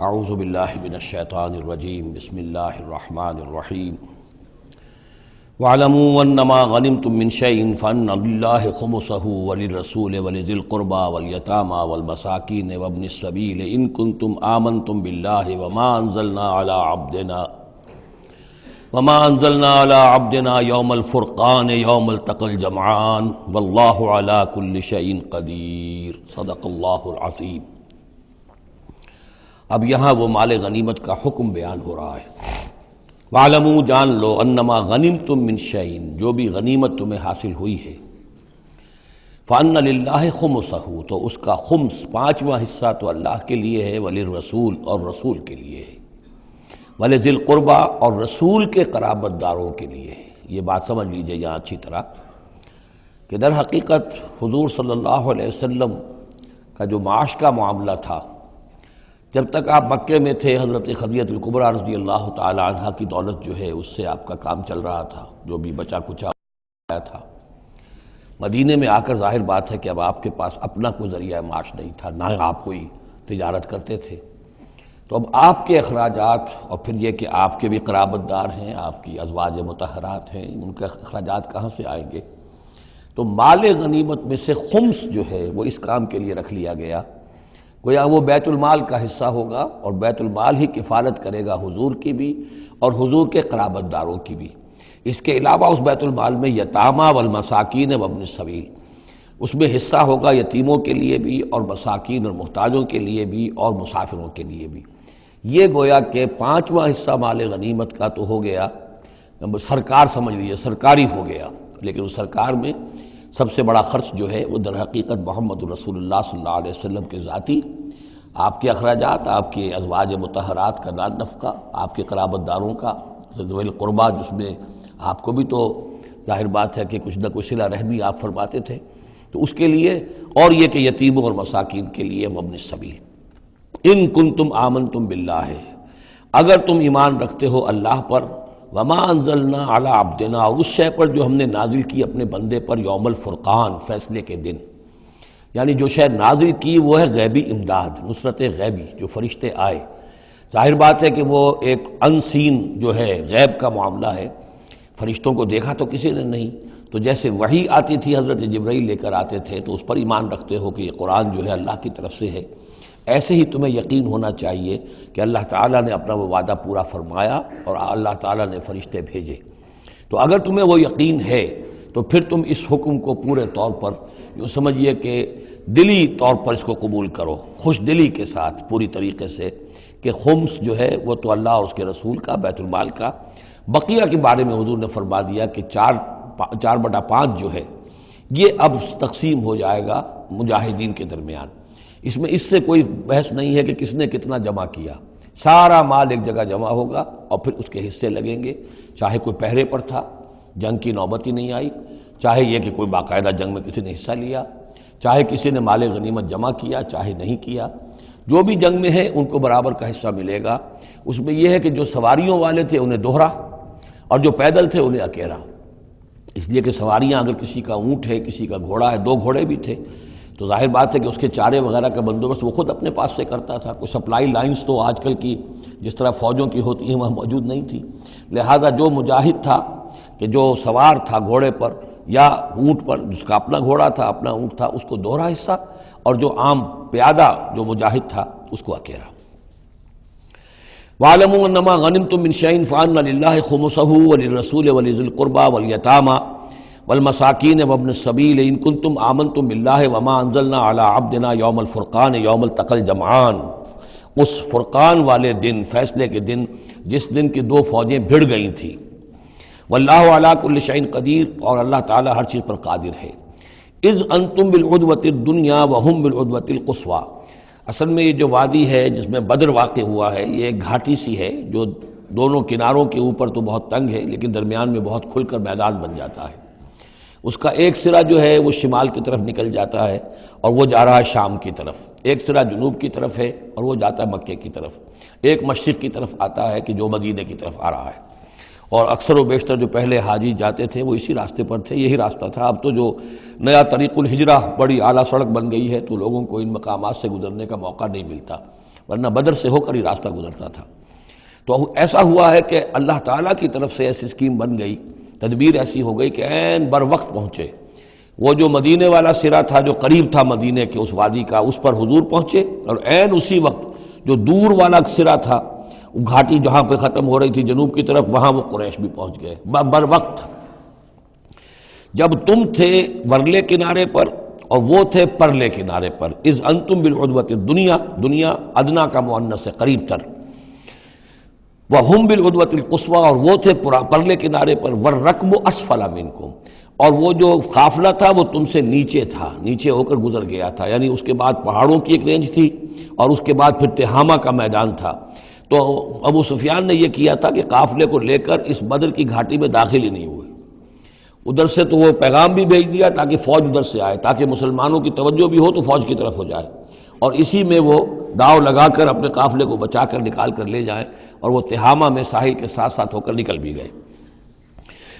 اعوذ باللہ من الشیطان الرجیم بسم اللہ الرحمن الرحیم وَاعْلَمُوا أَنَّمَا غَنِمْتُم مِّن شَيْءٍ فَأَنَّ لِلَّهِ خُمُسَهُ وَلِلرَّسُولِ وَلِذِي الْقُرْبَى وَالْيَتَامَى وَالْمَسَاكِينِ وَابْنِ السَّبِيلِ إِن كُنتُمْ آمَنتُم بِاللَّهِ وَمَا أَنزَلْنَا عَلَىٰ عَبْدِنَا يَوْمَ الْفُرْقَانِ يَوْمَ الْتَقَى الْجَمْعَانِ وَاللَّهُ عَلَىٰ كُلِّ شَيْءٍ قَدِيرٌ صدق اللہ العظیم۔ اب یہاں وہ مال غنیمت کا حکم بیان ہو رہا ہے۔ وَاعْلَمُوا جان لو انما غنمتم من شیء، جو بھی غنیمت تمہیں حاصل ہوئی ہے، فَأَنَّ لِلَّهِ خُمُسَهُ، تو اس کا خمس پانچواں حصہ تو اللہ کے لیے ہے، وَلِلرَّسُولِ اور رسول کے لیے ہے، وَلِذِي الْقُرْبَى اور رسول کے قرابت داروں کے لیے ہے۔ یہ بات سمجھ لیجئے یہاں اچھی طرح کہ در حقیقت حضور صلی اللہ علیہ وسلم کا جو معاش کا معاملہ تھا، جب تک آپ مکے میں تھے حضرت خدیجہ الکبریٰ رضی اللہ تعالی عنہا کی دولت جو ہے اس سے آپ کا کام چل رہا تھا، جو بھی بچا کچا آیا تھا۔ مدینے میں آ کر ظاہر بات ہے کہ اب آپ کے پاس اپنا کوئی ذریعہ معاش نہیں تھا، نہ آپ کوئی تجارت کرتے تھے، تو اب آپ کے اخراجات اور پھر یہ کہ آپ کے بھی قرابت دار ہیں، آپ کی ازواج مطہرات ہیں، ان کے اخراجات کہاں سے آئیں گے؟ تو مال غنیمت میں سے خمس جو ہے وہ اس کام کے لیے رکھ لیا گیا، گویا وہ بیت المال کا حصہ ہوگا، اور بیت المال ہی کفالت کرے گا حضور کی بھی اور حضور کے قرابت داروں کی بھی۔ اس کے علاوہ اس بیت المال میں یتامى والمساکین وابن السبیل، اس میں حصہ ہوگا یتیموں کے لیے بھی اور مساکین اور محتاجوں کے لیے بھی اور مسافروں کے لیے بھی۔ یہ گویا کہ پانچواں حصہ مال غنیمت کا تو ہو گیا، سرکار سمجھ لیجیے سرکاری ہو گیا، لیکن اس سرکار میں سب سے بڑا خرچ جو ہے وہ در حقیقت محمد رسول اللہ صلی اللہ علیہ وسلم کے ذاتی، آپ کے اخراجات، آپ کے ازواج مطہرات کا نان نفقہ، آپ کے قرابت داروں کا ذوی القربیٰ، جس میں آپ کو بھی تو ظاہر بات ہے کہ کچھ نہ کچھ صلہ رحمی آپ فرماتے تھے، تو اس کے لیے، اور یہ کہ یتیموں اور مساکین کے لیے وابن السبیل۔ ان کنتم آمنتم باللہ، اگر تم ایمان رکھتے ہو اللہ پر، وما انزلنا علی عبدنا، اور اس شے پر جو ہم نے نازل کی اپنے بندے پر، یوم الفرقان، فیصلے کے دن، یعنی جو شے نازل کی وہ ہے غیبی امداد، نصرت غیبی، جو فرشتے آئے۔ ظاہر بات ہے کہ وہ ایک انسین جو ہے غیب کا معاملہ ہے، فرشتوں کو دیکھا تو کسی نے نہیں، تو جیسے وحی آتی تھی حضرت جبرائیل لے کر آتے تھے تو اس پر ایمان رکھتے ہو کہ یہ قرآن جو ہے اللہ کی طرف سے ہے، ایسے ہی تمہیں یقین ہونا چاہیے کہ اللہ تعالیٰ نے اپنا وہ وعدہ پورا فرمایا اور اللہ تعالیٰ نے فرشتے بھیجے۔ تو اگر تمہیں وہ یقین ہے تو پھر تم اس حکم کو پورے طور پر یوں سمجھیے کہ دلی طور پر اس کو قبول کرو، خوش دلی کے ساتھ پوری طریقے سے، کہ خمس جو ہے وہ تو اللہ اور اس کے رسول کا، بیت المال کا۔ بقیہ کے بارے میں حضور نے فرما دیا کہ 4/5 جو ہے یہ اب تقسیم ہو جائے گا مجاہدین کے درمیان۔ اس میں اس سے کوئی بحث نہیں ہے کہ کس نے کتنا جمع کیا، سارا مال ایک جگہ جمع ہوگا اور پھر اس کے حصے لگیں گے، چاہے کوئی پہرے پر تھا، جنگ کی نوبت ہی نہیں آئی، چاہے یہ کہ کوئی باقاعدہ جنگ میں کسی نے حصہ لیا، چاہے کسی نے مال غنیمت جمع کیا، چاہے نہیں کیا، جو بھی جنگ میں ہے ان کو برابر کا حصہ ملے گا۔ اس میں یہ ہے کہ جو سواریوں والے تھے انہیں دوہرا، اور جو پیدل تھے انہیں اکیلا، اس لیے کہ سواریاں اگر کسی کا اونٹ ہے، کسی کا گھوڑا ہے، 2 گھوڑے بھی تھے، تو ظاہر بات ہے کہ اس کے چارے وغیرہ کا بندوبست وہ خود اپنے پاس سے کرتا تھا، کوئی سپلائی لائنز تو آج کل کی جس طرح فوجوں کی ہوتی ہیں وہاں موجود نہیں تھی، لہذا جو مجاہد تھا کہ جو سوار تھا گھوڑے پر یا اونٹ پر، جس کا اپنا گھوڑا تھا اپنا اونٹ تھا، اس کو دوہرا حصہ، اور جو عام پیادہ جو مجاہد تھا اس کو اکیلا۔ وَاعْلَمُوا أَنَّمَا غَنِمْتُم مِّن شَيْءٍ فَأَنَّ لِلَّهِ خُمُسَهُ وَلِلرَّسُولِ وَلِذِي الْقُرْبَى وَالْيَتَامَى والمساکین وابن السبیل ان کنتم آمنتم باللہ وما انزلنا علی عبدنا یوم الفرقان یوم التقى الجمعان، اس فرقان والے دن، فیصلے کے دن، جس دن کی 2 فوجیں بھڑ گئی تھیں۔ واللہ علی کل شیء قدیر، اور اللہ تعالیٰ ہر چیز پر قادر ہے۔ اذ انتم بالعدوۃ الدنیا وہم بالعدوۃ القصویٰ، اصل میں یہ جو وادی ہے جس میں بدر واقع ہوا ہے، یہ ایک گھاٹی سی ہے جو دونوں کناروں کے اوپر تو بہت تنگ ہے لیکن درمیان میں بہت کھل کر میدان بن جاتا ہے۔ اس کا ایک سرا جو ہے وہ شمال کی طرف نکل جاتا ہے اور وہ جا رہا ہے شام کی طرف، ایک سرا جنوب کی طرف ہے اور وہ جاتا ہے مکے کی طرف، ایک مشرق کی طرف آتا ہے کہ جو مدینے کی طرف آ رہا ہے، اور اکثر و بیشتر جو پہلے حاجی جاتے تھے وہ اسی راستے پر تھے، یہی راستہ تھا۔ اب تو جو نیا طریق الہجرہ بڑی اعلیٰ سڑک بن گئی ہے تو لوگوں کو ان مقامات سے گزرنے کا موقع نہیں ملتا، ورنہ بدر سے ہو کر ہی راستہ گزرتا تھا۔ تو ایسا ہوا ہے کہ اللہ تعالیٰ کی طرف سے ایسی اسکیم بن گئی، تدبیر ایسی ہو گئی کہ عین بر وقت پہنچے۔ وہ جو مدینے والا سرا تھا جو قریب تھا مدینے کے اس وادی کا، اس پر حضور پہنچے، اور عین اسی وقت جو دور والا سرا تھا، گھاٹی جہاں پہ ختم ہو رہی تھی جنوب کی طرف، وہاں وہ قریش بھی پہنچ گئے بر وقت۔ جب تم تھے ورلے کنارے پر اور وہ تھے پرلے کنارے پر، اذ انتم بالعدوۃ الدنیا، دنیا ادنا کا مؤنث ہے قریب تر، وہم بالعدوۃ القصویٰ، اور وہ تھے پرلے کنارے پر، والرکب اسفل منکم، اور وہ جو قافلہ تھا وہ تم سے نیچے تھا، نیچے ہو کر گزر گیا تھا، یعنی اس کے بعد پہاڑوں کی ایک رینج تھی اور اس کے بعد پھر تہامہ کا میدان تھا۔ تو ابو سفیان نے یہ کیا تھا کہ قافلے کو لے کر اس بدر کی گھاٹی میں داخل ہی نہیں ہوئے، ادھر سے تو وہ پیغام بھی بھیج دیا تاکہ فوج ادھر سے آئے، تاکہ مسلمانوں کی توجہ بھی ہو تو فوج کی طرف ہو جائے، اور اسی میں وہ داؤ لگا کر اپنے قافلے کو بچا کر نکال کر لے جائیں، اور وہ تہامہ میں ساحل کے ساتھ ساتھ ہو کر نکل بھی گئے۔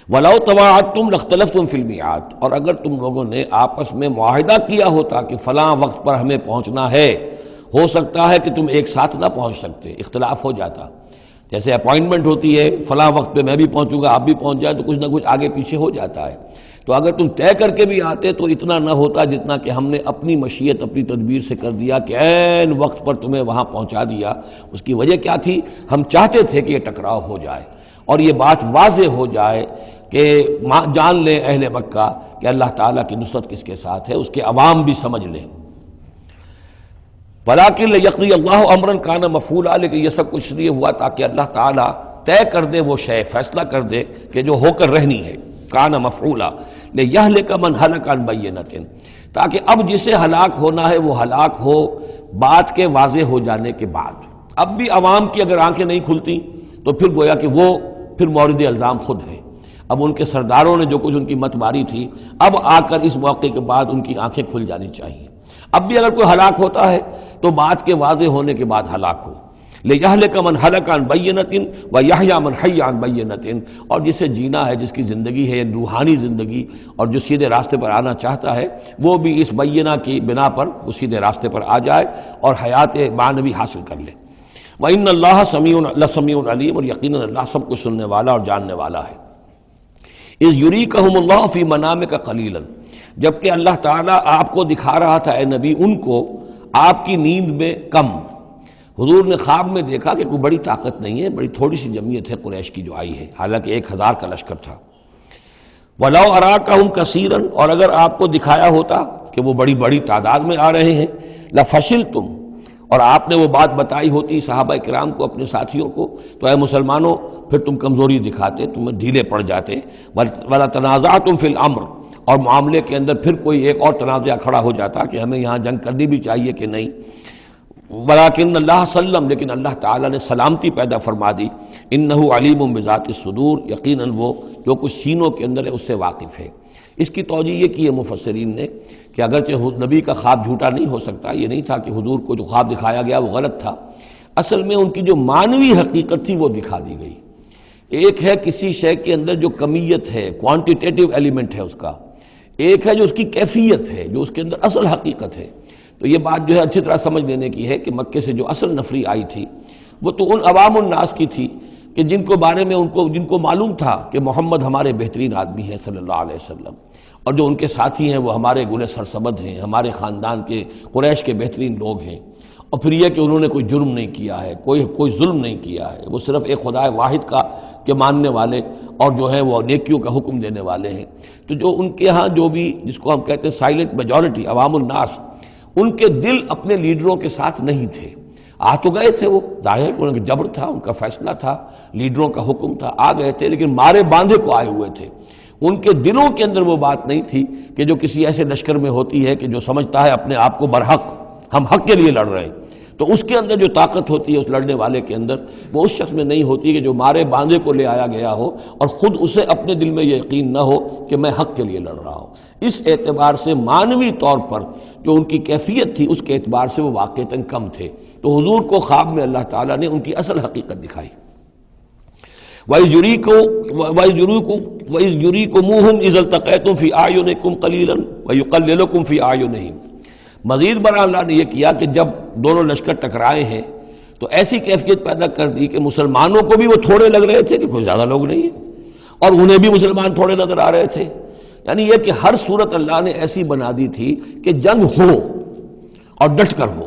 وَلَوْ تَوَاعَدْتُمْ لَاخْتَلَفْتُمْ فِي الْمِيعَادِ، اور اگر تم لوگوں نے آپس میں معاہدہ کیا ہوتا کہ فلاں وقت پر ہمیں پہنچنا ہے، ہو سکتا ہے کہ تم ایک ساتھ نہ پہنچ سکتے، اختلاف ہو جاتا، جیسے اپوائنٹمنٹ ہوتی ہے فلاں وقت پہ میں بھی پہنچوں گا آپ بھی پہنچ جائے تو کچھ نہ کچھ آگے پیچھے ہو جاتا ہے، تو اگر تم طے کر کے بھی آتے تو اتنا نہ ہوتا جتنا کہ ہم نے اپنی مشیت اپنی تدبیر سے کر دیا کہ عین وقت پر تمہیں وہاں پہنچا دیا۔ اس کی وجہ کیا تھی؟ ہم چاہتے تھے کہ یہ ٹکراؤ ہو جائے اور یہ بات واضح ہو جائے کہ جان لیں اہل مکہ کہ اللہ تعالیٰ کی نصرت کس کے ساتھ ہے، اس کے عوام بھی سمجھ لیں۔ وَلَٰكِن لِيَقْضِيَ اللَّهُ أَمْرًا كَانَ مَفْعُولًا، لیکن یہ سب کچھ لیے ہوا تاکہ اللہ تعالیٰ طے کر دے وہ شے، فیصلہ کر دے کہ جو ہو کر رہنی ہے، كَانَ مَفْعُولًا لِيَهْلِكَ مَنْ هَلَكَ عَنْ بَيِّنَةٍ، تاکہ اب جسے ہلاک ہونا ہے وہ ہلاک ہو بات کے واضح ہو جانے کے بعد۔ اب بھی عوام کی اگر آنکھیں نہیں کھلتی تو پھر گویا کہ وہ پھر مورد الزام خود ہیں، اب ان کے سرداروں نے جو کچھ ان کی مت ماری تھی، اب آ کر اس موقع کے بعد ان کی آنکھیں کھل جانی چاہیے۔ اب بھی اگر کوئی ہلاک ہوتا ہے تو بات کے واضح ہونے کے بعد ہلاک ہو، لِيَهْلِكَ مَنْ هَلَكَ عَنْ بَيِّنَةٍ وَيَحْيَىٰ مَنْ حَيَّ عَنْ بَيِّنَةٍ، اور جسے جینا ہے، جس کی زندگی ہے روحانی زندگی، اور جو سیدھے راستے پر آنا چاہتا ہے وہ بھی اس بینہ کی بنا پر وہ سیدھے راستے پر آ جائے اور حیات معنوی حاصل کر لے۔ وَإِنَّ اللَّهَ سَمِيعٌ عَلِيمٌ، اور یقیناً اللہ سب کچھ سننے والا اور جاننے والا ہے۔ اِذْ يُرِيكَهُمُ اللَّهُ فِي مَنَامِكَ قَلِيلًا، جبکہ اللہ تعالیٰ آپ کو دکھا رہا تھا اے نبی ان کو آپ کی نیند میں کم۔ حضور نے خواب میں دیکھا کہ کوئی بڑی طاقت نہیں ہے، بڑی تھوڑی سی جمعیت ہے قریش کی جو آئی ہے، حالانکہ 1000 کا لشکر تھا۔ وَلَوْ أَرَاكَهُمْ كَثِيرًا، اور اگر آپ کو دکھایا ہوتا کہ وہ بڑی بڑی تعداد میں آ رہے ہیں، لَفَشِلْتُمْ، اور آپ نے وہ بات بتائی ہوتی صحابہ کرام کو، اپنے ساتھیوں کو، تو اے مسلمانوں پھر تم کمزوری دکھاتے، تم ڈھیلے پڑ جاتے۔ وَلَا تَنَازَعْتُمْ فِي الْأَمْرِ، اور معاملے کے اندر پھر کوئی ایک اور تنازع کھڑا ہو جاتا کہ ہمیں یہاں جنگ کرنی بھی چاہیے کہ نہیں۔ وَلَٰكِنَّ اللَّهَ سَلَّمَ، لیکن اللہ تعالیٰ نے سلامتی پیدا فرما دی۔ إِنَّهُ عَلِيمٌ بِذَاتِ الصُّدُورِ، یقیناً وہ جو کچھ سینوں کے اندر ہے اس سے واقف ہے۔ اس کی توجیہ یہ کی ہے مفسرین نے کہ اگرچہ نبی کا خواب جھوٹا نہیں ہو سکتا، یہ نہیں تھا کہ حضور کو جو خواب دکھایا گیا وہ غلط تھا، اصل میں ان کی جو معنوی حقیقت تھی وہ دکھا دی گئی۔ ایک ہے کسی شے کے اندر جو کمیت ہے، کوانٹیٹیو ایلیمنٹ ہے اس کا، ایک ہے جو اس کی کیفیت ہے، جو اس کے اندر اصل حقیقت ہے۔ تو یہ بات جو ہے اچھی طرح سمجھ لینے کی ہے کہ مکے سے جو اصل نفری آئی تھی وہ تو ان عوام الناس کی تھی کہ جن کو بارے میں جن کو معلوم تھا کہ محمد ہمارے بہترین آدمی ہیں صلی اللہ علیہ وسلم، اور جو ان کے ساتھی ہیں وہ ہمارے گلے سرسبد ہیں، ہمارے خاندان کے قریش کے بہترین لوگ ہیں، اور پھر یہ کہ انہوں نے کوئی جرم نہیں کیا ہے، کوئی ظلم نہیں کیا ہے، وہ صرف ایک خدا واحد کا کے ماننے والے اور جو ہے وہ نیکیوں کا حکم دینے والے ہیں۔ تو جو ان کے ہاں جو بھی جس کو ہم کہتے ہیں سائلنٹ میجورٹی، عوام الناس، ان کے دل اپنے لیڈروں کے ساتھ نہیں تھے۔ آ تو گئے تھے، وہ ظاہر ان کا جبر تھا، ان کا فیصلہ تھا، لیڈروں کا حکم تھا، آ گئے تھے، لیکن مارے باندھے کو آئے ہوئے تھے۔ ان کے دلوں کے اندر وہ بات نہیں تھی کہ جو کسی ایسے لشکر میں ہوتی ہے کہ جو سمجھتا ہے اپنے آپ کو برحق، ہم حق کے لیے لڑ رہے ہیں، تو اس کے اندر جو طاقت ہوتی ہے اس لڑنے والے کے اندر، وہ اس شخص میں نہیں ہوتی کہ جو مارے باندھے کو لے آیا گیا ہو اور خود اسے اپنے دل میں یہ یقین نہ ہو کہ میں حق کے لیے لڑ رہا ہوں۔ اس اعتبار سے معنوی طور پر جو ان کی کیفیت تھی اس کے اعتبار سے وہ واقعتاً کم تھے، تو حضور کو خواب میں اللہ تعالیٰ نے ان کی اصل حقیقت دکھائی۔ وَإِذْ يُرِيكُمُوهُمْ إِذْ الْتَقَيْتُمْ فِي أَعْيُنِكُمْ قَلِيلًا وَيُقَلِّلُكُمْ فِي أَعْيُنِهِمْ، مزید برآں اللہ نے یہ کیا کہ جب دونوں لشکر ٹکرائے ہیں تو ایسی کیفیت پیدا کر دی کہ مسلمانوں کو بھی وہ تھوڑے لگ رہے تھے کہ کوئی زیادہ لوگ نہیں ہیں، اور انہیں بھی مسلمان تھوڑے نظر آ رہے تھے. یعنی یہ کہ ہر صورت اللہ نے ایسی بنا دی تھی کہ جنگ ہو اور ڈٹ کر ہو،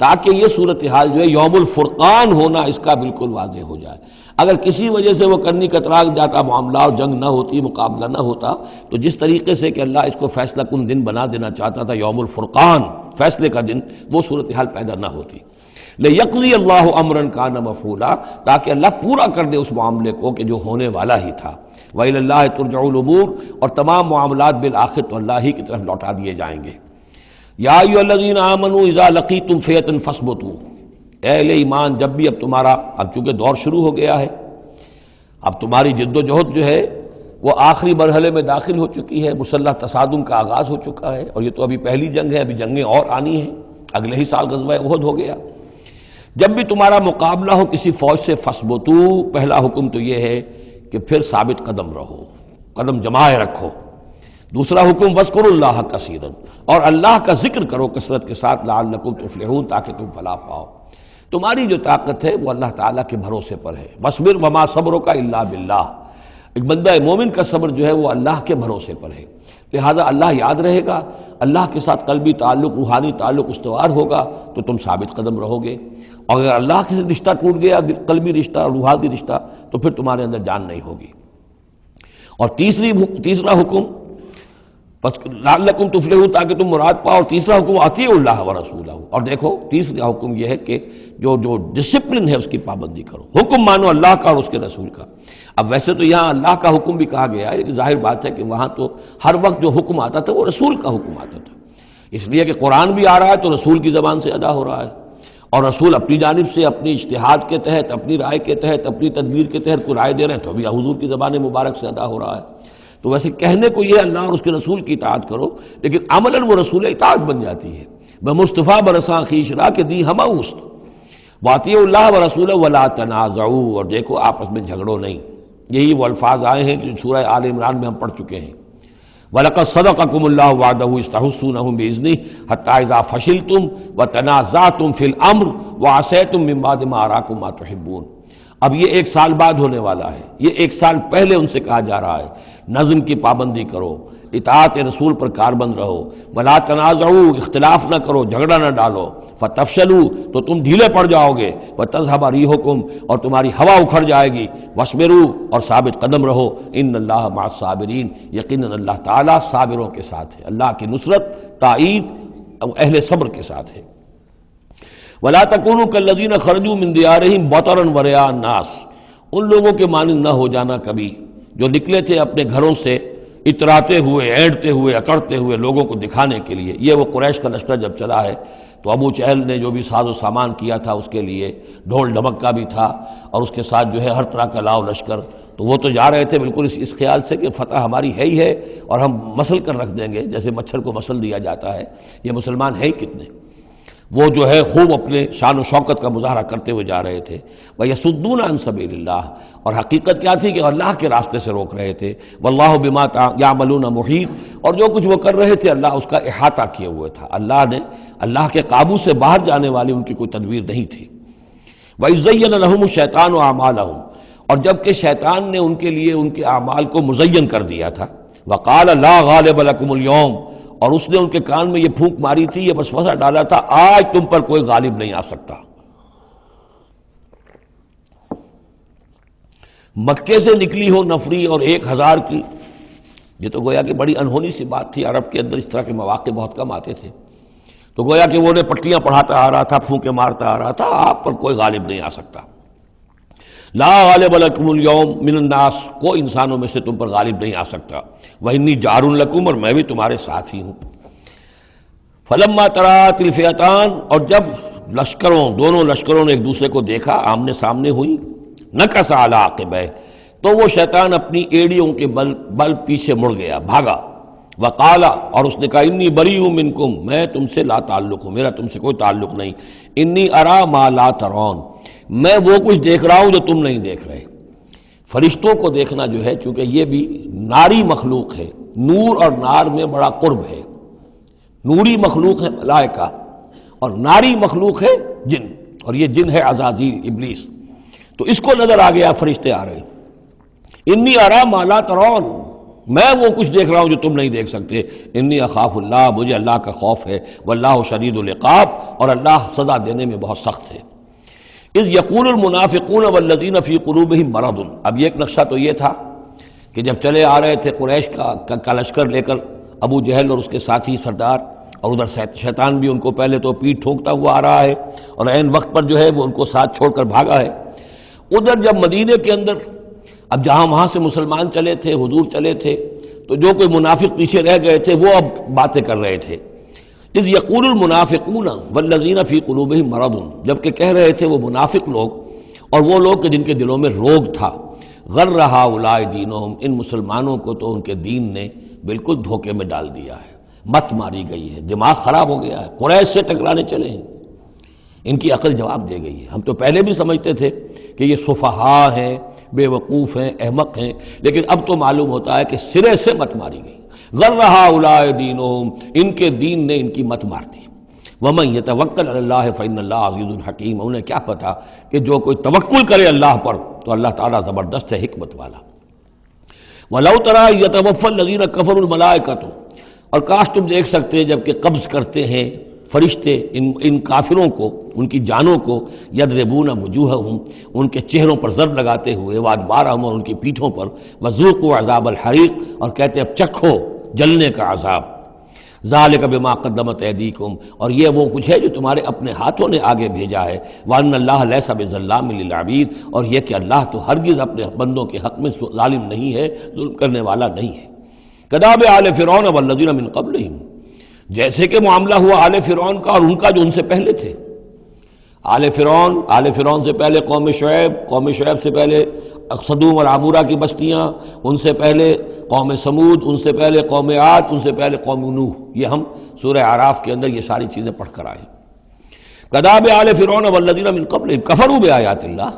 تاکہ یہ صورتحال جو ہے یوم الفرقان ہونا اس کا بالکل واضح ہو جائے. اگر کسی وجہ سے وہ کرنی کترا جاتا معاملہ اور جنگ نہ ہوتی، مقابلہ نہ ہوتا، تو جس طریقے سے کہ اللہ اس کو فیصلہ کن دن بنا دینا چاہتا تھا، یوم الفرقان فیصلے کا دن، وہ صورتحال پیدا نہ ہوتی. لِيَقْضِيَ اللَّهُ أَمْرًا كَانَ مَفْعُولًا، تاکہ اللہ پورا کر دے اس معاملے کو کہ جو ہونے والا ہی تھا. وَإِلَى اللَّهِ تُرْجَعُ الْأُمُورُ، اور تمام معاملات بالآخر تو اللہ ہی کی طرف لوٹا دیے جائیں گے. یا ایھا الذین آمنوا اذا لقیتم فئۃ فاثبتوا، اے اہل ایمان جب بھی اب تمہارا، اب چونکہ دور شروع ہو گیا ہے، اب تمہاری جد و جہد جو ہے وہ آخری مرحلے میں داخل ہو چکی ہے، مسلح تصادم کا آغاز ہو چکا ہے، اور یہ تو ابھی پہلی جنگ ہے، ابھی جنگیں اور آنی ہیں، اگلے ہی سال غزوہ احد ہو گیا. جب بھی تمہارا مقابلہ ہو کسی فوج سے فاثبتوا، پہلا حکم تو یہ ہے کہ پھر ثابت قدم رہو، قدم جمائے رکھو. دوسرا حکم وَاذْكُرُوا اللَّهَ كَثِيرًا، اور اللہ کا ذکر کرو کثرت کے ساتھ، لعلکم تفلحون، تاکہ تم فلاح پاؤ. تمہاری جو طاقت ہے وہ اللہ تعالیٰ کے بھروسے پر ہے. وَاصْبِرْ وَمَا صَبْرُكَ إِلَّا بِاللَّهِ، ایک بندہ مومن کا صبر جو ہے وہ اللہ کے بھروسے پر ہے. لہذا اللہ یاد رہے گا، اللہ کے ساتھ قلبی تعلق، روحانی تعلق استوار ہوگا تو تم ثابت قدم رہو گے. اور اگر اللہ کے رشتہ ٹوٹ گیا، قلبی رشتہ، روحانی رشتہ، تو پھر تمہارے اندر جان نہیں ہوگی. اور تیسرا حکم لعلکم تفلحون، تاکہ تم مراد پاؤ. اور تیسرا حکم اطیعوا اللہ ورسولہ، اور دیکھو تیسرا حکم یہ ہے کہ جو ڈسپلن ہے اس کی پابندی کرو، حکم مانو اللہ کا اور اس کے رسول کا. اب ویسے تو یہاں اللہ کا حکم بھی کہا گیا ہے، لیکن ظاہر بات ہے کہ وہاں تو ہر وقت جو حکم آتا تھا وہ رسول کا حکم آتا تھا، اس لیے کہ قرآن بھی آ رہا ہے تو رسول کی زبان سے ادا ہو رہا ہے، اور رسول اپنی جانب سے اپنی اجتہاد کے تحت، اپنی رائے کے تحت، اپنی تدبیر کے تحت کوئی رائے دے رہے ہیں تو بھی حضور کی زبان مبارک سے ادا ہو رہا ہے. تو ویسے کہنے کو یہ اللہ اور اس کے رسول کی اطاعت کرو، لیکن عملاً وہ رسول اطاعت بن جاتی ہے. بمصطفیٰ برساں خویش را کہ دی ہمہ اوست، واطیعوا اللہ ورسولہ ولا تنازعوا، اور دیکھو آپس میں جھگڑو نہیں. یہی وہ الفاظ آئے ہیں جو سورہ آل عمران میں ہم پڑھ چکے ہیں. وَلَقَدْ صَدَقَكُمُ اللَّهُ وَعْدَهُ إِذْ تَحُسُّونَهُمْ بِإِذْنِهِ حَتَّىٰ إِذَا فَشِلْتُمْ وَتَنَازَعْتُمْ فِي الْأَمْرِ وَعَصَيْتُمْ مِن بَعْدِ مَا أَرَاكُمْ مَا تُحِبُّونَ. اب یہ ایک سال بعد ہونے والا ہے، یہ ایک سال پہلے ان سے کہا جا رہا ہے نظم کی پابندی کرو، اطاعت رسول پر کاربند رہو. ولا تنازعوا، اختلاف نہ کرو، جھگڑا نہ ڈالو. فتفشلوا، تو تم ڈھیلے پڑ جاؤ گے. وتذهب ريحكم، اور تمہاری ہوا اکھڑ جائے گی. واصبروا، اور ثابت قدم رہو. ان اللہ مع الصابرین، یقیناً اللہ تعالیٰ صابروں کے ساتھ ہے، اللہ کی نصرت، تائید اہل صبر کے ساتھ ہے. ولا تکونوا کالذین خرجوا من دیارہم بطرا ورئاء الناس، ان لوگوں کے مانند نہ ہو جانا کبھی جو نکلے تھے اپنے گھروں سے اتراتے ہوئے، اینٹتے ہوئے، اکڑتے ہوئے لوگوں کو دکھانے کے لیے. یہ وہ قریش کا لشکر جب چلا ہے تو ابو جہل نے جو بھی ساز و سامان کیا تھا اس کے لیے ڈھول ڈھمک کا بھی تھا، اور اس کے ساتھ جو ہے ہر طرح کا لاؤ لشکر، تو وہ تو جا رہے تھے بالکل اس خیال سے کہ فتح ہماری ہے ہی ہے اور ہم مسل کر رکھ دیں گے، جیسے مچھر کو مسل دیا جاتا ہے. یہ مسلمان ہیں ہی کتنے، وہ جو ہے خوب اپنے شان و شوکت کا مظاہرہ کرتے ہوئے جا رہے تھے. وَيَصُدُّونَ عَن سَبِيلِ اللَّهِ، اور حقیقت کیا تھی کہ اللہ کے راستے سے روک رہے تھے. وَاللَّهُ بِمَا يَعْمَلُونَ مُحِيطٌ، اور جو کچھ وہ کر رہے تھے اللہ اس کا احاطہ کیے ہوئے تھا. اللہ کے قابو سے باہر جانے والی ان کی کوئی تدبیر نہیں تھی. وَإِذْ زَيَّنَ لَهُمُ الشَّيْطَانُ أَعْمَالَهُمْ، اور جب کہ شیطان نے ان کے لیے ان کے اعمال کو مزین کر دیا تھا. وَقَالَ لَا غَالِبَ لَكُمُ الْيَوْمَ، اور اس نے ان کے کان میں یہ پھونک ماری تھی، یہ وسوسہ ڈالا تھا، آج تم پر کوئی غالب نہیں آ سکتا. مکے سے نکلی ہو نفری اور 1000 کی، یہ تو گویا کہ بڑی انہونی سی بات تھی. عرب کے اندر اس طرح کے مواقع بہت کم آتے تھے، تو گویا کہ وہ نے پٹیاں پڑھاتا آ رہا تھا، پھونکے مارتا آ رہا تھا، آپ پر کوئی غالب نہیں آ سکتا. لا غالب لکم اليوم من الناس، کوئی انسانوں میں سے تم پر غالب نہیں آ سکتا. وَإِنِّي جَارٌ لَكُمْ، اور میں بھی تمہارے ساتھ ہی ہوں. فَلَمَّا تَرَأَتِ الْفِئَتَانِ، اور جب دونوں لشکروں نے ایک دوسرے کو دیکھا، آمنے سامنے ہوئی. نَكَصَ عَلَىٰ عَقِبَيْهِ، تو وہ شیطان اپنی ایڑیوں کے بل پیچھے مڑ گیا، بھاگا. وقال، اور اس نے کہا انی بریء منکم، میں تم سے لا تعلق ہوں، میرا تم سے کوئی تعلق نہیں. انی ارا ما لا ترون، میں وہ کچھ دیکھ رہا ہوں جو تم نہیں دیکھ رہے. فرشتوں کو دیکھنا جو ہے، چونکہ یہ بھی ناری مخلوق ہے، نور اور نار میں بڑا قرب ہے. نوری مخلوق ہے ملائکہ، اور ناری مخلوق ہے جن، اور یہ جن ہے عزازیل ابلیس، تو اس کو نظر آ گیا فرشتے آ رہے ہیں، انی ارا ما لا ترون، میں وہ کچھ دیکھ رہا ہوں جو تم نہیں دیکھ سکتے، انی اخاف اللہ، مجھے اللہ کا خوف ہے، واللہ شدید العقاب، اور اللہ سزا دینے میں بہت سخت ہے۔ اذ یقول المنافقون والذین فی قلوبہم مرض، اب یہ ایک نقشہ تو یہ تھا کہ جب چلے آ رہے تھے قریش کا لشکر لے کر ابو جہل اور اس کے ساتھی سردار، اور ادھر شیطان بھی ان کو پہلے تو پیٹھ ٹھوکتا ہوا آ رہا ہے، اور عین وقت پر جو ہے وہ ان کو ساتھ چھوڑ کر بھاگا ہے۔ ادھر جب مدینے کے اندر اب جہاں وہاں سے مسلمان چلے تھے، حضور چلے تھے، تو جو کوئی منافق پیچھے رہ گئے تھے وہ اب باتیں کر رہے تھے۔ اذ یقول المنافقون والذین فی قلوبہم مرض، جبکہ کہہ رہے تھے وہ منافق لوگ اور وہ لوگ کہ جن کے دلوں میں روگ تھا، غر ہؤلاء دینہم، ان مسلمانوں کو تو ان کے دین نے بالکل دھوکے میں ڈال دیا ہے، مت ماری گئی ہے، دماغ خراب ہو گیا ہے، قریش سے ٹکرانے چلے ہیں، ان کی عقل جواب دے گئی ہے۔ ہم تو پہلے بھی سمجھتے تھے کہ یہ سفہاء ہیں، بے وقوف ہیں، احمق ہیں، لیکن اب تو معلوم ہوتا ہے کہ سرے سے مت ماری گئی۔ غر ہؤلاء دینہم، ان کے دین نے ان کی مت مار دی۔ ومن یتوکل علی اللہ فإن اللہ عزیز حکیم، انہیں کیا پتا کہ جو کوئی توکل کرے اللہ پر تو اللہ تعالیٰ زبردست ہے، حکمت والا۔ وَلَوْ تَرَىٰ يَتَوَفَّى الَّذِينَ كَفَرُوا الْمَلَائِكَةُ، اور کاش تم دیکھ سکتے جب کہ قبض کرتے ہیں فرشتے ان کافروں کو، ان کی جانوں کو، یضربون وجوہہم، ان کے چہروں پر ضرب لگاتے ہوئے، وادبارہم، اور ان کی پیٹھوں پر، وذوقوا عذاب الحریق، اور کہتے اب چکھو جلنے کا عذاب، ذالک بما قدمت ایدیکم، اور یہ وہ کچھ ہے جو تمہارے اپنے ہاتھوں نے آگے بھیجا ہے، وان اللہ لیس بظلام للعبید، اور یہ کہ اللہ تو ہرگز اپنے بندوں کے حق میں ظالم نہیں ہے، ظلم کرنے والا نہیں ہے۔ کداب آل فرعون والذین من قبلہم، جیسے کہ معاملہ ہوا آل فرعون کا اور ان کا جو ان سے پہلے تھے۔ آل فرعون سے پہلے قوم شعیب سے پہلے صدوم اور عمورہ کی بستیاں، ان سے پہلے قوم سمود، ان سے پہلے قوم عاد، ان سے پہلے قوم نوح، یہ ہم سورہ اعراف کے اندر یہ ساری چیزیں پڑھ کر آئے۔ کداب آل فرعون والذین من قبلہم کفروا بآیات اللہ،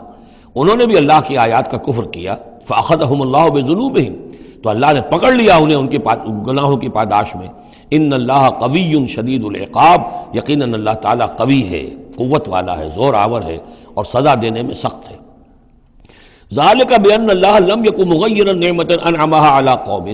انہوں نے بھی اللہ کی آیات کا کفر کیا، فاخذہم اللہ بذنوبہم، تو اللہ نے پکڑ لیا انہیں ان کے گناہوں کی پاداش میں۔ ان اللہ قوی شدید العقاب، یقیناً اللہ تعالیٰ قوی ہے، قوت والا ہے، زور آور ہے، اور سزا دینے میں سخت ہے۔ ذالک بان اللہ لم یکن مغیرا نعمۃ انعمها علی قوم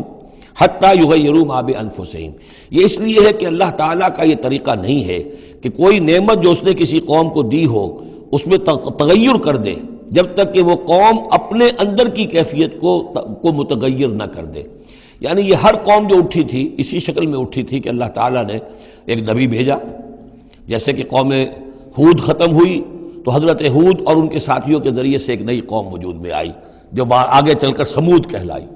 حتی یغیروا ما بانفسہم، یہ اس لیے ہے کہ اللہ تعالیٰ کا یہ طریقہ نہیں ہے کہ کوئی نعمت جو اس نے کسی قوم کو دی ہو اس میں تغیر کر دے جب تک کہ وہ قوم اپنے اندر کی کیفیت کو متغیر نہ کر دے۔ یعنی یہ ہر قوم جو اٹھی تھی اسی شکل میں اٹھی تھی کہ اللہ تعالیٰ نے ایک نبی بھیجا، جیسے کہ قوم ہود ختم ہوئی تو حضرت ہود اور ان کے ساتھیوں کے ذریعے سے ایک نئی قوم وجود میں آئی جو آگے چل کر سمود کہلائی۔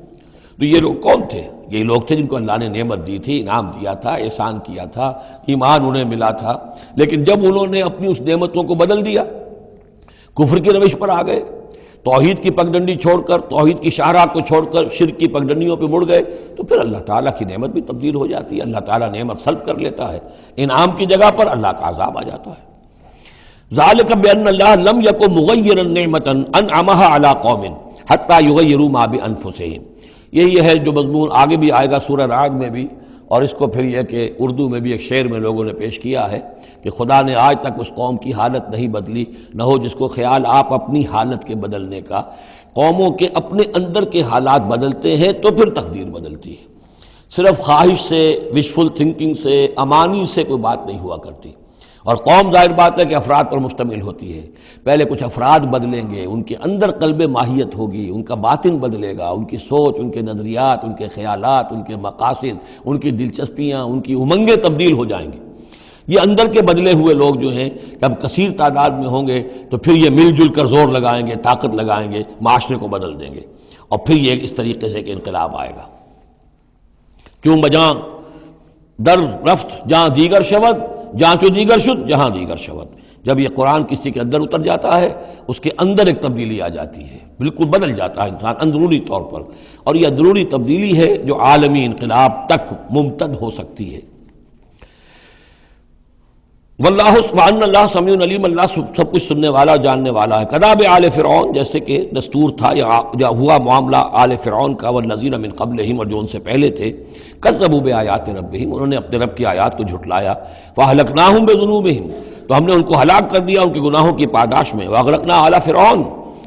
تو یہ لوگ کون تھے؟ یہ لوگ تھے جن کو اللہ نے نعمت دی تھی، انعام دیا تھا، احسان کیا تھا، ایمان انہیں ملا تھا، لیکن جب انہوں نے اپنی اس نعمتوں کو بدل دیا، کفر کی روش پر آ گئے، توحید کی پگڈنڈی چھوڑ کر، توحید کی شاہراہ کو چھوڑ کر شرک کی پگڈنڈیوں پہ مڑ گئے، تو پھر اللہ تعالیٰ کی نعمت بھی تبدیل ہو جاتی ہے، اللہ تعالیٰ نعمت سلب کر لیتا ہے، انعام کی جگہ پر اللہ کا عذاب آ جاتا ہے۔ ذالک بان اللہ لم یکن مغیرا نعمۃ انعمها علی قوم حتی یغیروا ما بانفسہم، یہی ہے جو مضمون آگے بھی آئے گا سورہ رعد میں بھی، اور اس کو پھر یہ کہ اردو میں بھی ایک شعر میں لوگوں نے پیش کیا ہے کہ خدا نے آج تک اس قوم کی حالت نہیں بدلی، نہ ہو جس کو خیال آپ اپنی حالت کے بدلنے کا۔ قوموں کے اپنے اندر کے حالات بدلتے ہیں تو پھر تقدیر بدلتی ہے، صرف خواہش سے، وشفل تھنکنگ سے، امانی سے کوئی بات نہیں ہوا کرتی۔ اور قوم ظاہر بات ہے کہ افراد پر مشتمل ہوتی ہے، پہلے کچھ افراد بدلیں گے، ان کے اندر قلب ماہیت ہوگی، ان کا باطن بدلے گا، ان کی سوچ، ان کے نظریات، ان کے خیالات، ان کے مقاصد، ان کی دلچسپیاں، ان کی امنگیں تبدیل ہو جائیں گی۔ یہ اندر کے بدلے ہوئے لوگ جو ہیں جب کثیر تعداد میں ہوں گے تو پھر یہ مل جل کر زور لگائیں گے، طاقت لگائیں گے، معاشرے کو بدل دیں گے، اور پھر یہ اس طریقے سے کہ انقلاب آئے گا۔ چون بجاں در رفت جہاں دیگر شود، جہاں چو دیگر شد جہاں دیگر شود، جب یہ قرآن کسی کے اندر اتر جاتا ہے اس کے اندر ایک تبدیلی آ جاتی ہے، بالکل بدل جاتا ہے انسان اندرونی طور پر، اور یہ اندرونی تبدیلی ہے جو عالمی انقلاب تک ممتد ہو سکتی ہے۔ واللہ وان اللہ سمیع علیم، اللہ سب کچھ سننے والا جاننے والا ہے۔ کداب آل فرعون، جیسے کہ دستور تھا یا ہوا معاملہ آل فرعون کا، والذین من قبلہم، اور جو ان سے پہلے تھے، کذبوا بآیات ربہم، انہوں نے اپنے رب کی آیات کو جھٹلایا، فاہلکناہم بذنوبہم، تو ہم نے ان کو ہلاک کر دیا ان کے گناہوں کی پاداش میں. واغرقنا آل فرعون،